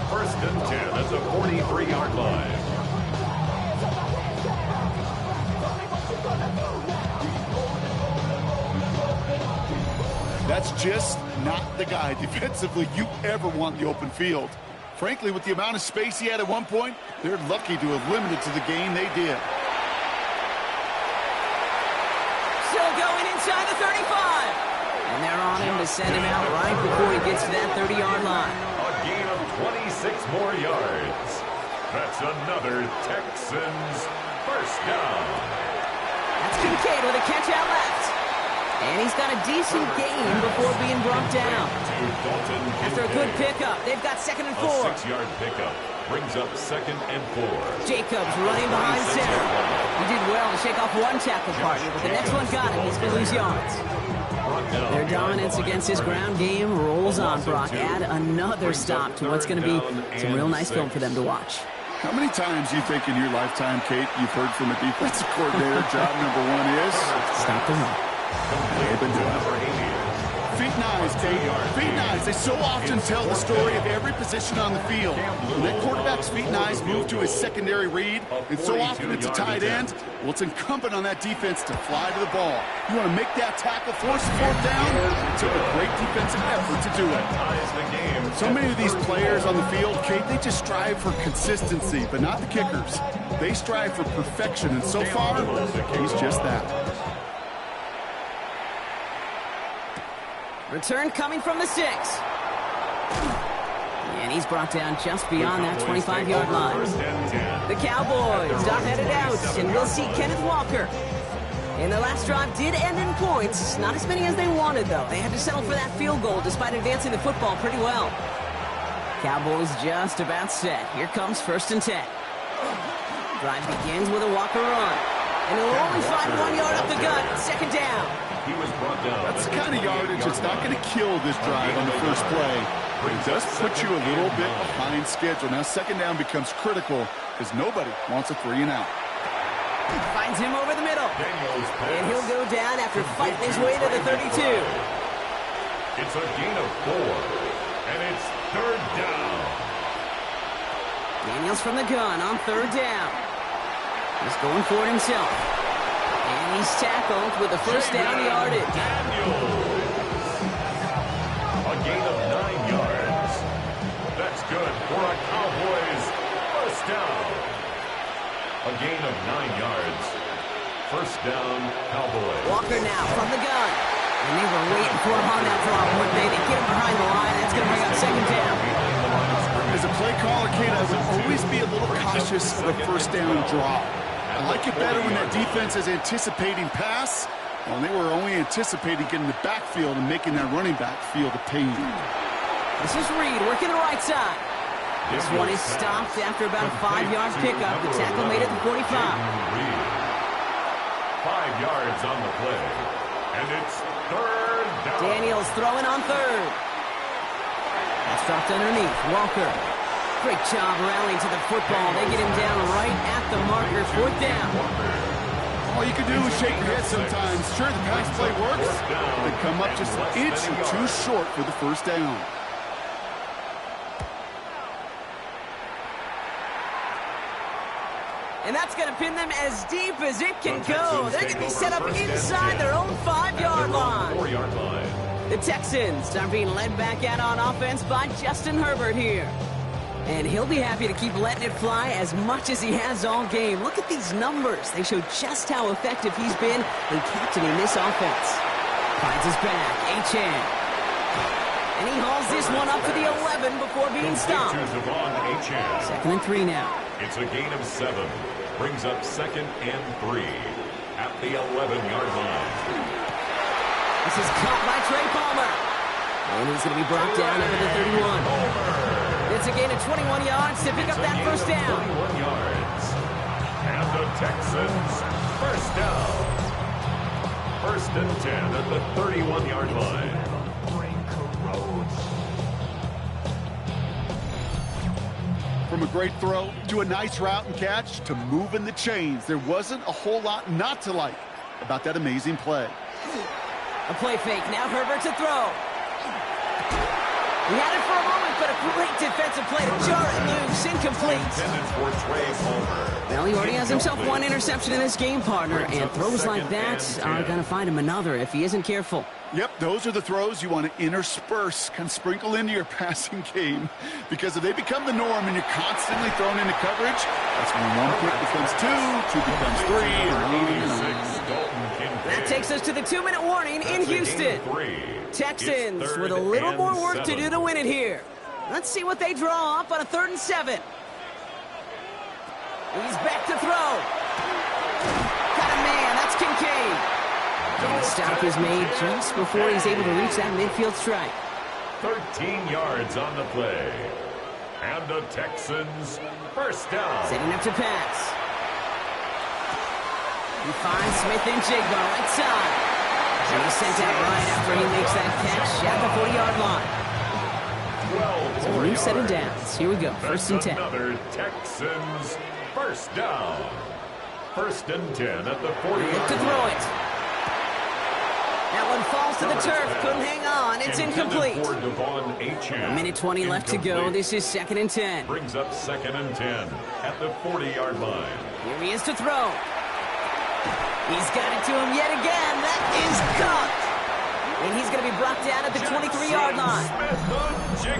1st and 10 at the 43-yard line. That's just not the guy defensively you ever want in the open field. Frankly, with the amount of space he had at one point, they're lucky to have limited to the game they did. Still going inside the 35. And they're on him to send him out right before he gets to that 30-yard line. A gain of 26 more yards. That's another Texans 1st down. That's Kincaid with a catch out left. And he's got a decent gain before being brought down. After a good pickup, they've got 2nd and 4. A 6-yard pickup brings up 2nd and 4. Jacobs running behind center. He did well to shake off one tackle partner, but the next one got him. He's going to lose yards. Their dominance against his ground game rolls on, Brock. Add another stop to what's going to be some real nice film for them to watch. How many times do you think in your lifetime, Kate, you've heard from a defensive coordinator, job number 1 is? Stop the run. Feet nice, Kate. Feet nice. They so often tell the story of every position on the field. When that quarterback's feet nice move to his secondary read, and so often it's a tight end, well, it's incumbent on that defense to fly to the ball. You want to make that tackle, force the 4th down? It took a great defensive effort to do it. So many of these players on the field, Kate, they just strive for consistency, but not the kickers. They strive for perfection, and so far, he's just that. Return coming from the 6. And he's brought down just beyond that 25-yard line. The Cowboys are headed out, and we'll see Kenneth Walker. And their last drive did end in points. Not as many as they wanted, though. They had to settle for that field goal despite advancing the football pretty well. Cowboys just about set. Here comes 1st and 10. Drive begins with a Walker run. And he'll only find 1 yard up the gut. 2nd down. He was brought down. That's the kind of yardage that's not going to kill this drive on the first play, but it does put you a little bit behind schedule. Now 2nd down becomes critical because nobody wants a 3 and out. Finds him over the middle. And he'll go down after fighting his way to the 32. It's a gain of 4, and it's 3rd down. Daniels from the gun on 3rd down. He's going for it himself. And he's tackled with a 1st down yardage. A gain of 9 yards. That's good for a Cowboys 1st down. A gain of 9 yards. 1st down, Cowboys. Walker now from the gun. And they were waiting for him on that drop, weren't they? They get him behind the line. That's going to bring up 2nd down. As a play caller, Kate, I would always be a little cautious of a 1st down drop. I like it better when that defense is anticipating pass. Well, they were only anticipating getting the backfield and making that running back feel the pain. This is Reed working the right side. This one is stopped after about a 5-yard pickup. The tackle made it to 45. 5 yards on the play. And it's 3rd down. Daniels throwing on 3rd. That's dropped underneath. Walker. Great job rallying to the football. They get him down right at the marker. 4th down. All you can do is shake your head sometimes. Sure, the pass play works. They come up just an inch or 2 short for the 1st down. And that's going to pin them as deep as it can go. They're going to be set up inside their own 5-yard line. 4-yard line. The Texans are being led back out on offense by Justin Herbert here. And he'll be happy to keep letting it fly as much as he has all game. Look at these numbers. They show just how effective he's been in captaining this offense. Finds his back. Achan. And he hauls this one up to the 11 before being stopped. Second and 3 now. It's a gain of 7. Brings up second and 3 at the 11-yard line. This is caught by Trey Palmer. And he's going to be brought down over the 31. It's a gain of 21 yards to pick up that first down. 21 yards. And the Texans first down. First and 10 at the 31-yard line. From a great throw to a nice route and catch to moving the chains, there wasn't a whole lot not to like about that amazing play. A play fake. Now Herbert to throw. He had it for a moment, but a great defensive play to jar it loose. Incomplete. Well, he already has himself one interception in this game, partner, and throws like that are going to find him another if he isn't careful. Yep, those are the throws you want to intersperse, kind of sprinkle into your passing game. Because if they become the norm and you're constantly thrown into coverage, that's when one pick becomes two becomes 3, and that takes us to the 2-minute warning in Houston. Texans with a little more work to do to win it here. Let's see what they draw up on a 3rd and 7. He's back to throw. Got a man. That's Kincaid. And the stop is made just before he's able to reach that midfield strike. 13 yards on the play. And the Texans first down. Setting up to pass. He finds Smith-Njigba right side. And he's sent out right after he makes that catch at the 40-yard line. So a new set of downs. Here we go. First and 10. Another Texans first down. First and 10 at the 40-yard to throw it. That one falls to the turf. Couldn't hang on. It's incomplete. A minute 20 left to go. This is 2nd and 10. Brings up 2nd and 10 at the 40-yard line. Here he is to throw. He's got it to him yet again. That is caught. And he's going to be brought down at the 23-yard line.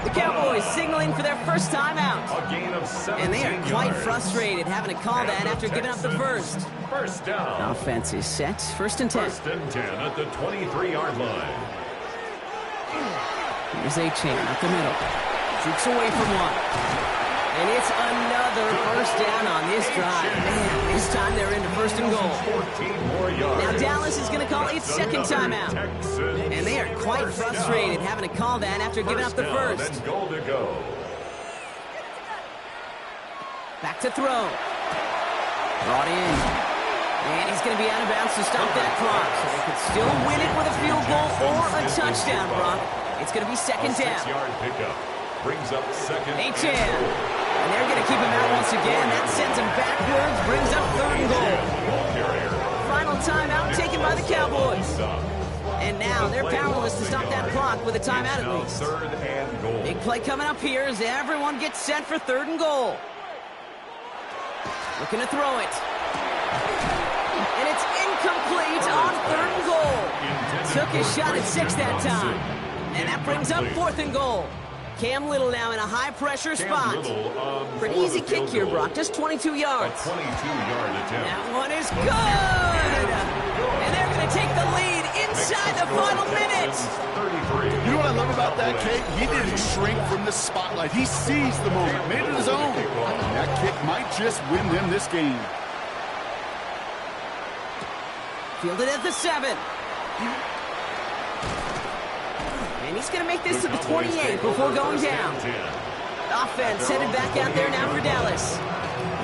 The Cowboys signaling for their first timeout. And they are quite frustrated having to call that after giving up the first. First down. Offense is set. 1st and 10. 1st and 10 at the 23-yard line. Here's Achan up the middle. Shoots away from one. And it's another first down on this drive. Man, this time they're into 1st and goal. 14 more yards. Now Dallas is going to call its second timeout. And they are quite frustrated having to call that after giving up the first. Goal to go. Back to throw. Brought in. And he's going to be out of bounds to stop that clock. So they could still win it with a field goal or a touchdown, Brock. It's going to be 2nd down. 6-yard pickup. Brings up 2nd and 2. And they're going to keep him out once again. That sends him backwards, brings up 3rd and goal. Final timeout taken by the Cowboys. And now they're powerless to stop that clock with a timeout at least. 3rd and goal. Big play coming up here as everyone gets set for 3rd and goal. Looking to throw it. And it's incomplete on 3rd and goal. Took his shot at 6 that time. And that brings up 4th and goal. Cam Little now in a high-pressure spot. Pretty easy kick here, Brock. Just 22 yards. A 22-yard attempt. That one is good! And they're going to take the lead inside the final minutes. You know what I love about that kick? He didn't shrink from the spotlight. He seized the moment, made it his own. And that kick might just win them this game. Fielded at the 7. And he's going to make this to the 28 before going down. Offense headed back out there now for Dallas.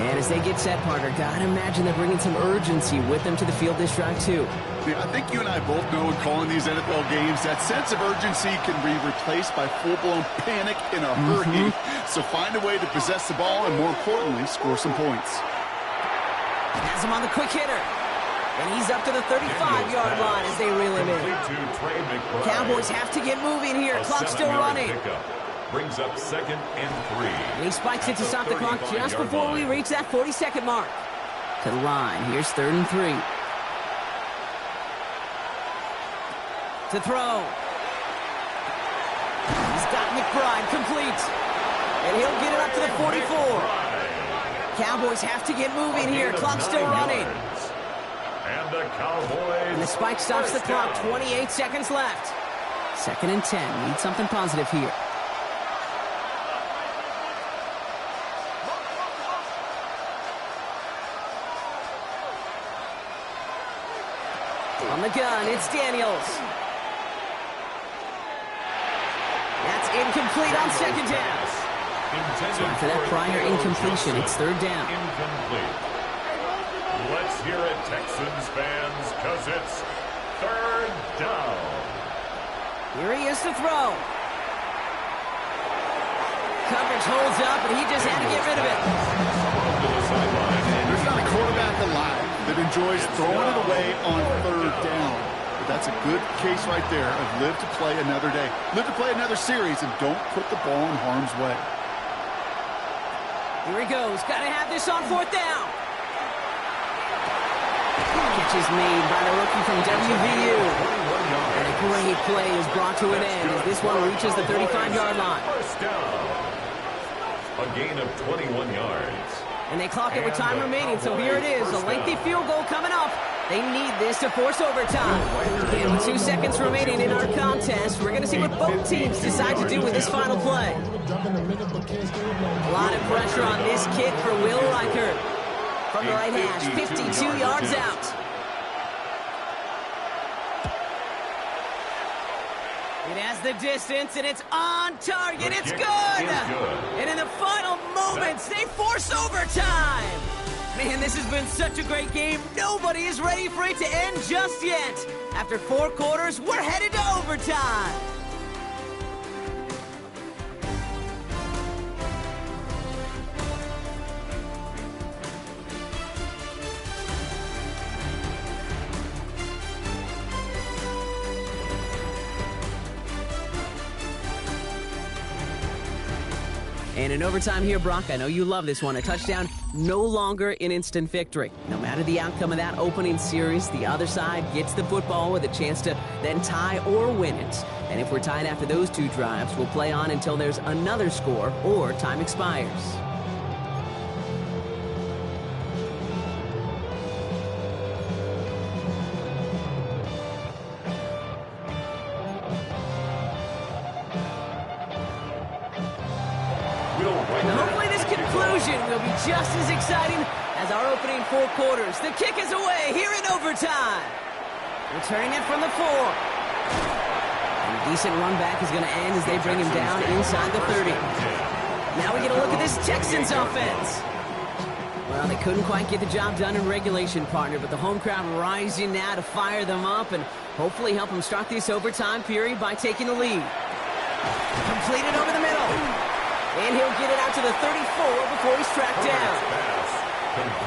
And as they get set, partner, gotta imagine they're bringing some urgency with them to the field this drive, too. Yeah, I think you and I both know in calling these NFL games, that sense of urgency can be replaced by full-blown panic in a hurry. So find a way to possess the ball and, more importantly, score some points. Has him on the quick hitter. And he's up to the 35-yard line as they reel him in. Cowboys have to get moving here. Clock's still running. Brings up 2nd and 3. And he spikes it to stop the clock just before we reach that 40-second mark. To the line. Here's 3rd and 3. To throw. He's got McBride complete. And he'll get it up to the 44. Cowboys have to get moving here. Clock's still running. And the Cowboys. And the spike stops the clock. 28 seconds left. 2nd and 10. Need something positive here. On the gun, it's Daniels. That's incomplete on 2nd down. So after that prior incompletion, it's 3rd down. Incomplete. Let's hear it, Texans fans, because it's 3rd down. Here he is to throw. Coverage holds up, and he just had to get rid of it. There's not a quarterback alive that enjoys throwing it away on 3rd down. But that's a good case right there of live to play another day. Live to play another series, and don't put the ball in harm's way. Here he goes. Got to have this on 4th down. Catch is made by the rookie from WVU. And a great play is brought to an end as this one reaches the 35-yard line. First down. A gain of 21 yards. And they clock it with time remaining, so here it is. A lengthy field goal coming up. They need this to force overtime. And with 2 seconds remaining in our contest, we're going to see what both teams decide to do with this final play. A lot of pressure on this kick for Will Reichert. From the right hash, 52 yards out. It has the distance, and it's on target. It's good. And in the final moments, they force overtime. Man, this has been such a great game. Nobody is ready for it to end just yet. After 4 quarters, we're headed to overtime. And in overtime here, Brock, I know you love this one. A touchdown, no longer an instant victory. No matter the outcome of that opening series, the other side gets the football with a chance to then tie or win it. And if we're tied after those 2 drives, we'll play on until there's another score or time expires. Hopefully this conclusion will be just as exciting as our opening 4 quarters. The kick is away here in overtime. Returning it from the 4. And a decent run back is going to end as they bring him down inside the 30. Now we get a look at this Texans offense. Well, they couldn't quite get the job done in regulation, partner, but the home crowd rising now to fire them up and hopefully help them start this overtime period by taking the lead. Completed over the middle. And he'll get it out to the 34 before he's tracked down.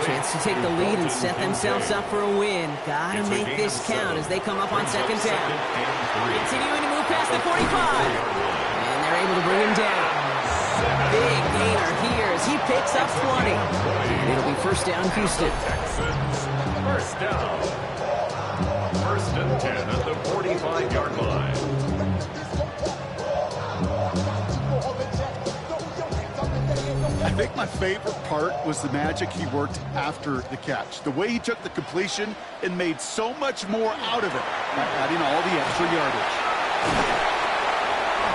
Chance to take the lead and set themselves up for a win. Gotta make this count as they come up on 2nd down. Continuing to move past the 45. And they're able to bring him down. Big gainer here as he picks up 20. And it'll be 1st down, Houston. Texans, 1st down. 1st and 10 at the 45-yard line. I think my favorite part was the magic he worked after the catch. The way he took the completion and made so much more out of it by adding all the extra yardage.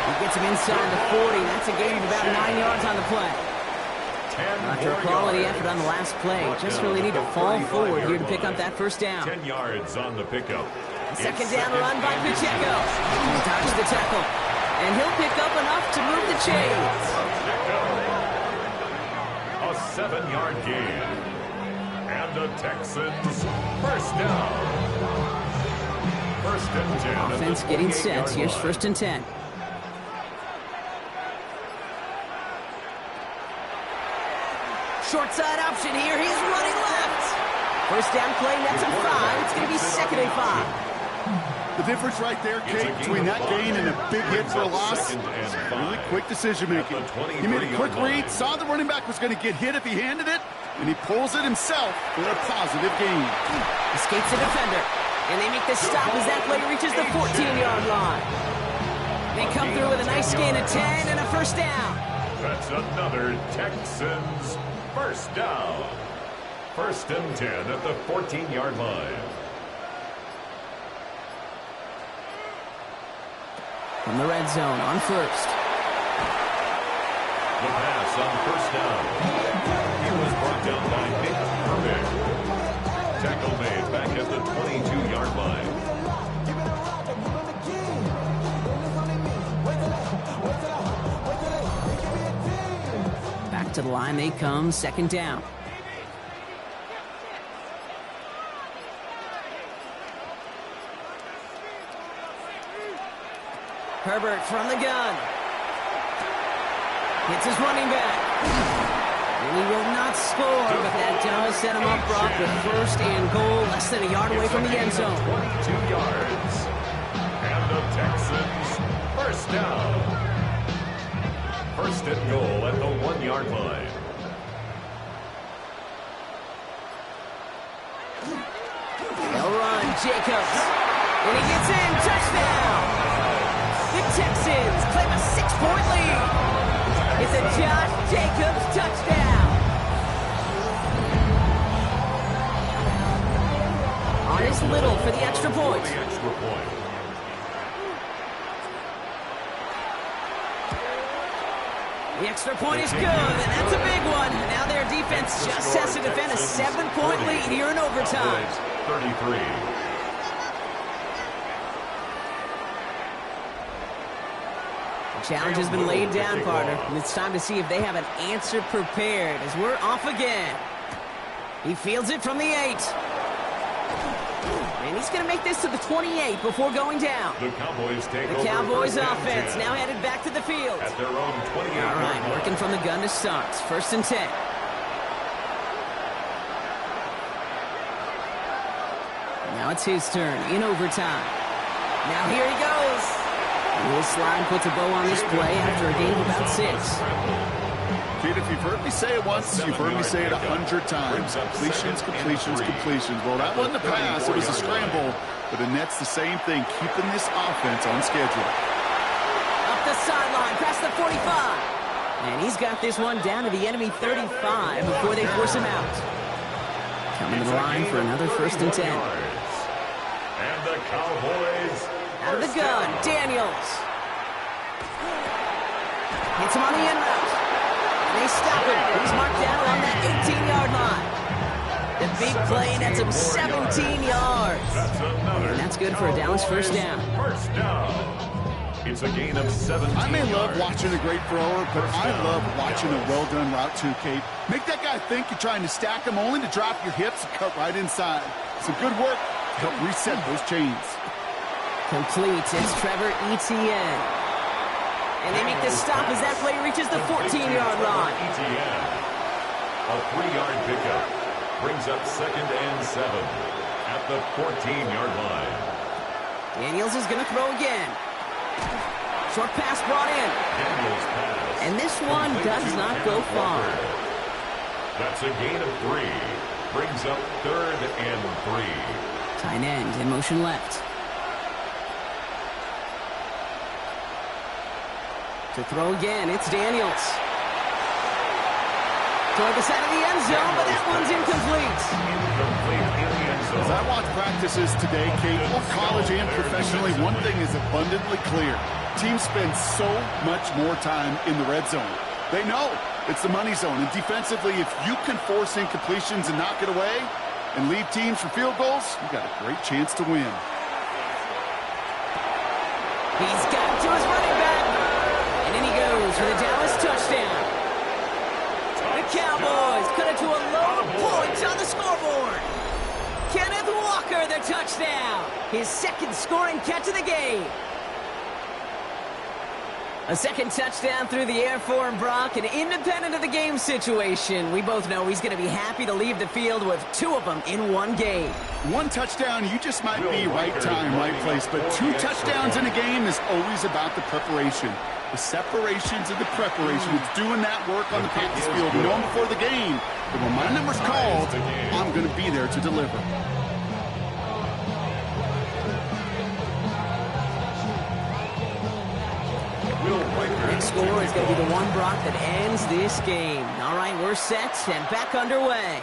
He gets him inside the 40. That's a gain of about 9 yards on the play. After a quality effort on the last play, just really need to fall forward here to pick up that 1st down. 10 yards on the pickup. 2nd down run by Pacheco. He dodges the tackle. And he'll pick up enough to move the chains. A 7-yard gain. And the Texans 1st down. 1st and 10. Offense getting set. Here's 1st and 10. Short side option here. He's running left. 1st down play, nets him 5. It's going to be 2nd and 5. The difference right there, Kate, between that gain and a big hit for a loss, really quick decision-making. He made a quick read, saw the running back was going to get hit if he handed it, and he pulls it himself for a positive gain. Escapes the defender, and they make the stop as that play reaches the 14-yard line. They come through with a nice gain of 10 and a 1st down. That's another Texans 1st down. First and 10 at the 14-yard line. From the red zone on first. The pass on first down. He was brought down by Nick Herbig. Tackle made back at the 22-yard line. Back to the line they come, second down. Herbert from the gun. Hits his running back. And he will not score, but that does set him up, Brock, with first and goal, less than a yard away from the end zone. 22 yards. And the Texans, first down. First and goal at the 1-yard line. They'll run, Jacobs. And he gets in, touchdown. The Texans claim a 6-point lead. It's a Josh Jacobs touchdown. On his little for the extra point. The extra point. The extra point is good, and that's a big one. Now their defense just has to defend a 7-point lead here in overtime. 33. Challenge has been laid down, partner, and it's time to see if they have an answer prepared as we're off again. He fields it from the 8. And he's going to make this to the 28 before going down. The Cowboys take over. The Cowboys offense now headed back to the field. At their own 28. All right, working from the gun to start. First and 10. Now it's his turn in overtime. Now here he goes. A little slide puts a bow on this play after a gain of about 6. Kid, if you've heard me say it once, you've heard me say it 100 times. Completions, completions, completions. Well, that wasn't a pass. It was a scramble. But the net's the same thing, keeping this offense on schedule. Up the sideline, past the 45. And he's got this one down to the enemy 35 before they force him out. Coming to the line for another first and 10. And the Cowboys out of the gun, Daniels. Hits him on the end route. And they stop him. He's marked down around that 18-yard line. The big play nets him 17 yards. And that's good for a Dallas first down. First down. It's a gain of 17 I may love yards. watching a great thrower, but I love watching a well-done route too, Kate. Make that guy think you're trying to stack him only to drop your hips and cut right inside. Some good work to help reset those chains. Complete. It's Trevor Etienne. And they make the stop as that play reaches the 14-yard line. Etienne. A 3-yard pickup. Brings up second and 7 at the 14-yard line. Daniels is going to throw again. Short pass brought in. Daniels pass. And this one does not go far. That's a gain of 3. Brings up third and 3. Tight end in motion left. To throw again, it's Daniels. Toward the side of the end zone, but that one's incomplete. Incomplete in the end zone. As I watch practices today, Kate, both college and professionally, one thing is abundantly clear. Teams spend so much more time in the red zone. They know it's the money zone. And defensively, if you can force incompletions and knock it away and lead teams for field goals, you've got a great chance to win. He's got to his running back. And in he goes for the Dallas touchdown. The Cowboys cut it to a low point on the scoreboard. Kenneth Walker, the touchdown. His second scoring catch of the game. A second touchdown through the air for him, Brock, and independent of the game situation, we both know he's going to be happy to leave the field with 2 of them in one game. One touchdown, you just might be right time, right place, but 2 touchdowns in a game is always about the preparation. The separations and the preparation. It's doing that work on the practice field, knowing before the game that when my number's called, I'm going to be there to deliver. Next score is going to be the one, Brock, that ends this game. All right, we're set and back underway.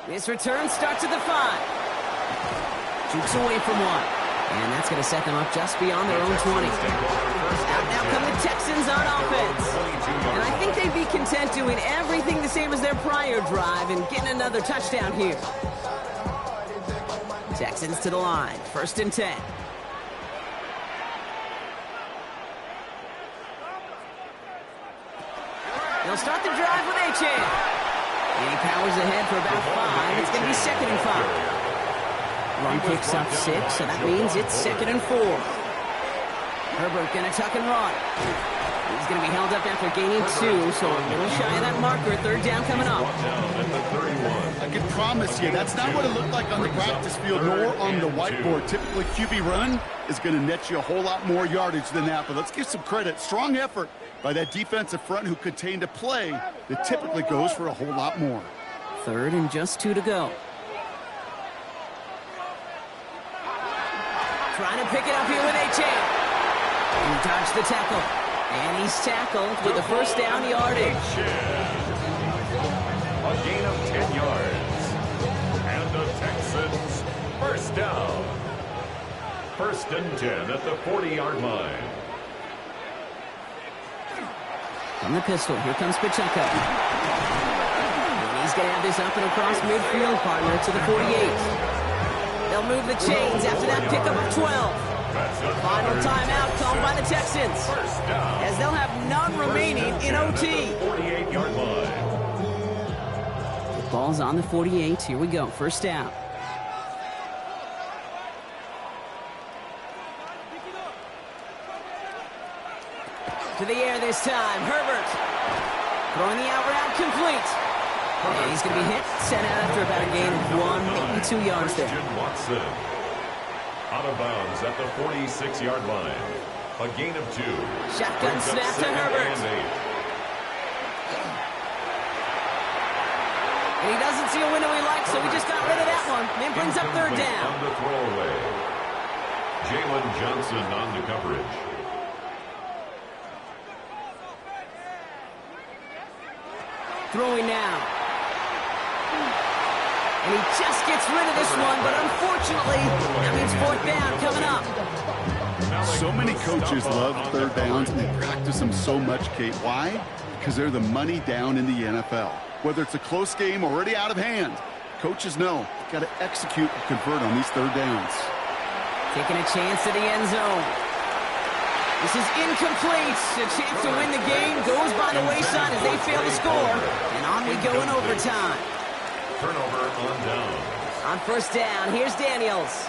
This return starts at the 5. Jukes away from one. And that's going to set them up just beyond their own 20. Out now come the Texans on offense. And I think they'd be content doing everything the same as their prior drive and getting another touchdown here. Texans to the line. 1st and 10. They'll start the drive with H.A. And he powers ahead for about 5. It's going to be 2nd and 5. Run picks up 6, so that means it's 2nd and 4. Herbert going to tuck and run. He's going to be held up after gaining 2, so a little shy of that marker. 3rd down coming up. I can promise you, that's not what it looked like on the practice field nor on the whiteboard. Typically, QB run is going to net you a whole lot more yardage than that, but let's give some credit. Strong effort by that defensive front who contained a play that typically goes for a whole lot more. 3rd and just 2 to go. Trying to pick it up here with H.A. He dodged the tackle. And he's tackled with the 1st down yardage. A gain of 10 yards. And the Texans 1st down. 1st and 10 at the 40-yard line. From the pistol, here comes Pacheco. And he's going to have this up and across midfield, partner, to the 48. They'll move the chains after that pickup of 12. Final timeout called by the Texans, as they'll have none remaining in OT. 48-yard line. The ball's on the 48. Here we go. 1st down. To the air this time. Herbert throwing the out route complete. And he's going to be hit, sent out after about a gain of 1, maybe 2 yards there. Watson out of bounds at the 46-yard line. A gain of 2. Shotgun snap to Herbert. And he doesn't see a window he likes, so he just got rid of that one. And brings up 3rd down. On the throwaway. Jalen Johnson on the coverage. Throwing now. And he just gets rid of this one, but unfortunately, that means 4th down coming up. So many coaches love 3rd downs, and they practice them so much, Kate. Why? Because they're the money down in the NFL. Whether it's a close game already out of hand, coaches know they've got to execute and convert on these 3rd downs. Taking a chance at the end zone. This is incomplete. A chance to win the game goes by the wayside as they fail to score. And on we go in overtime. Turnover on down. On 1st down, here's Daniels.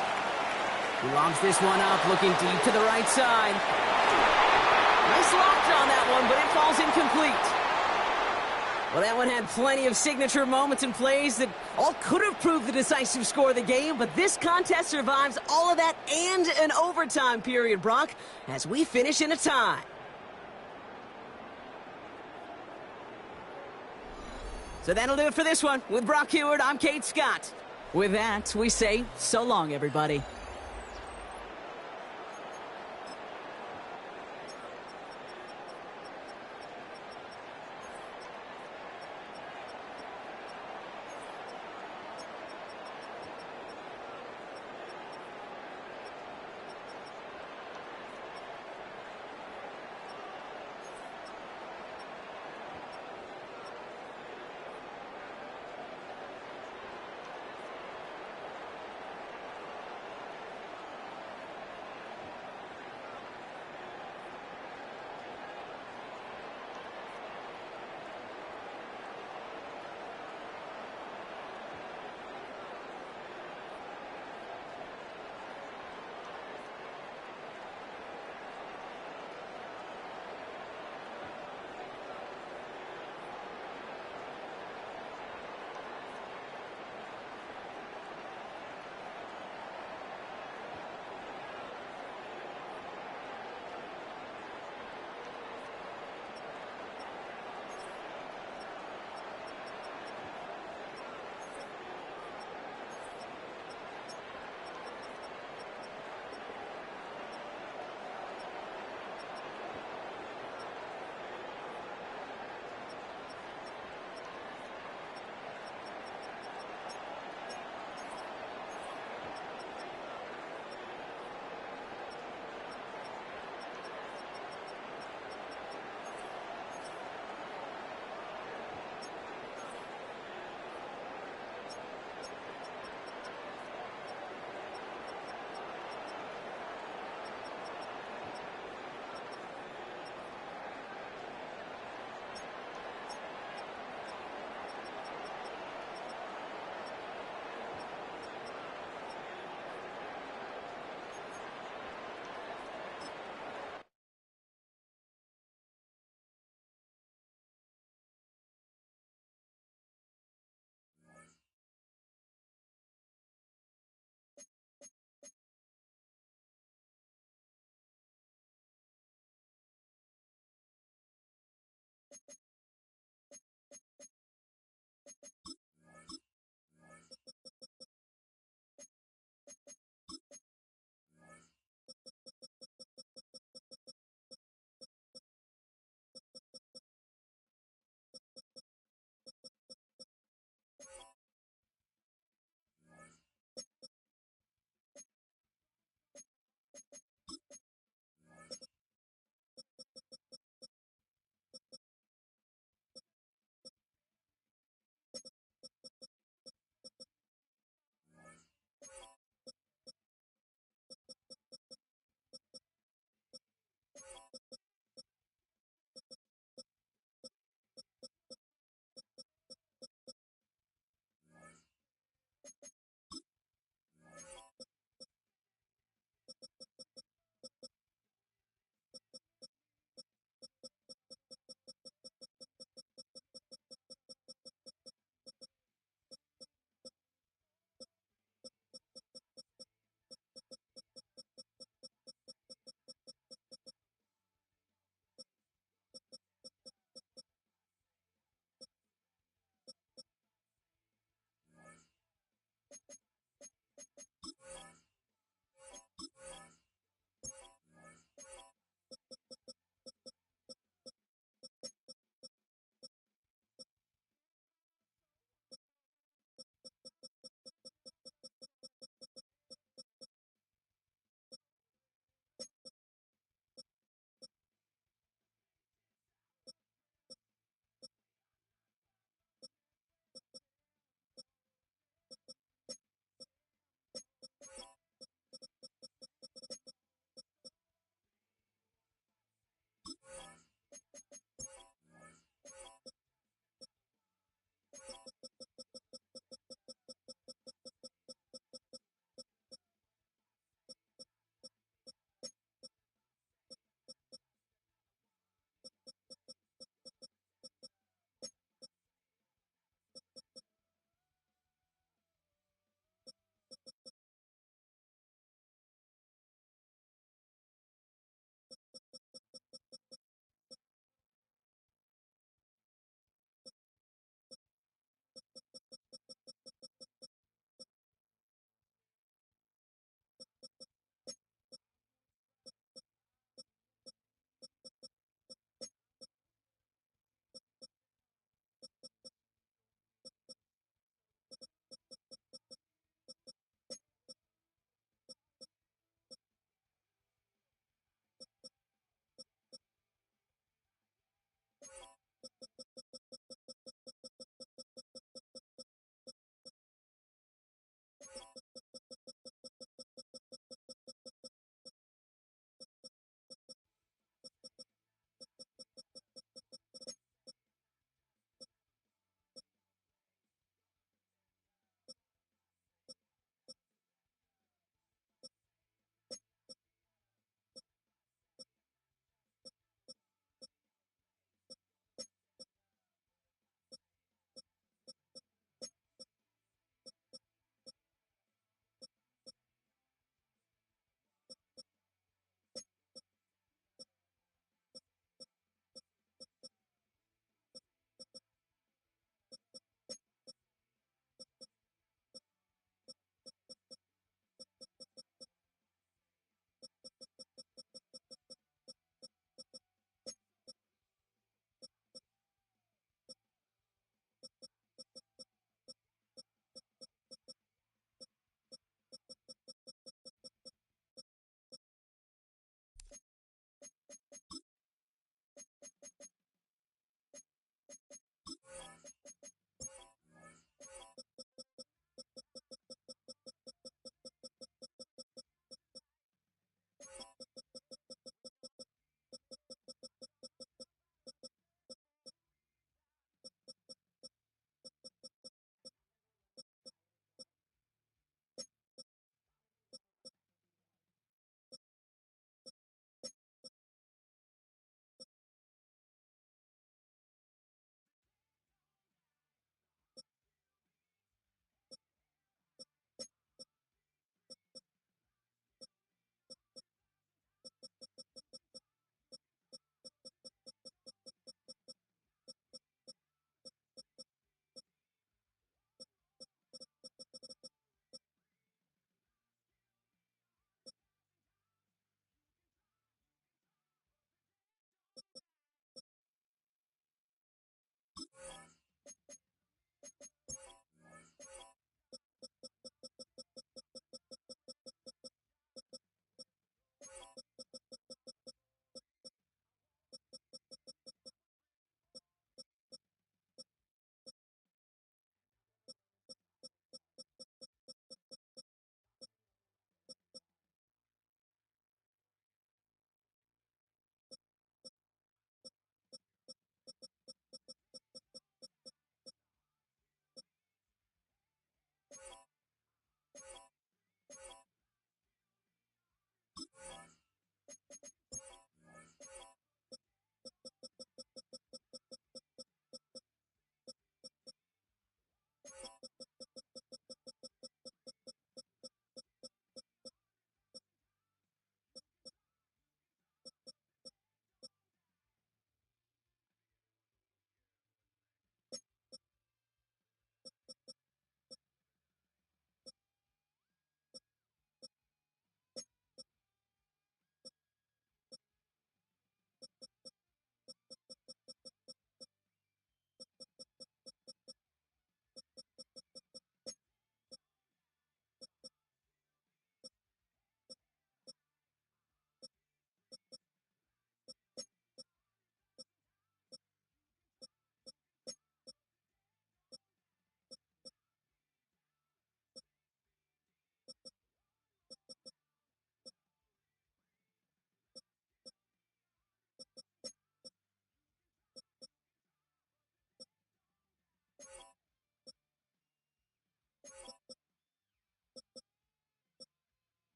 He lobs this one up, looking deep to the right side. Nice lock on that one, but it falls incomplete. Well, that one had plenty of signature moments and plays that all could have proved the decisive score of the game, but this contest survives all of that and an overtime period, Brock, as we finish in a tie. So that'll do it for this one. With Brock Heward, I'm Kate Scott. With that, we say so long, everybody.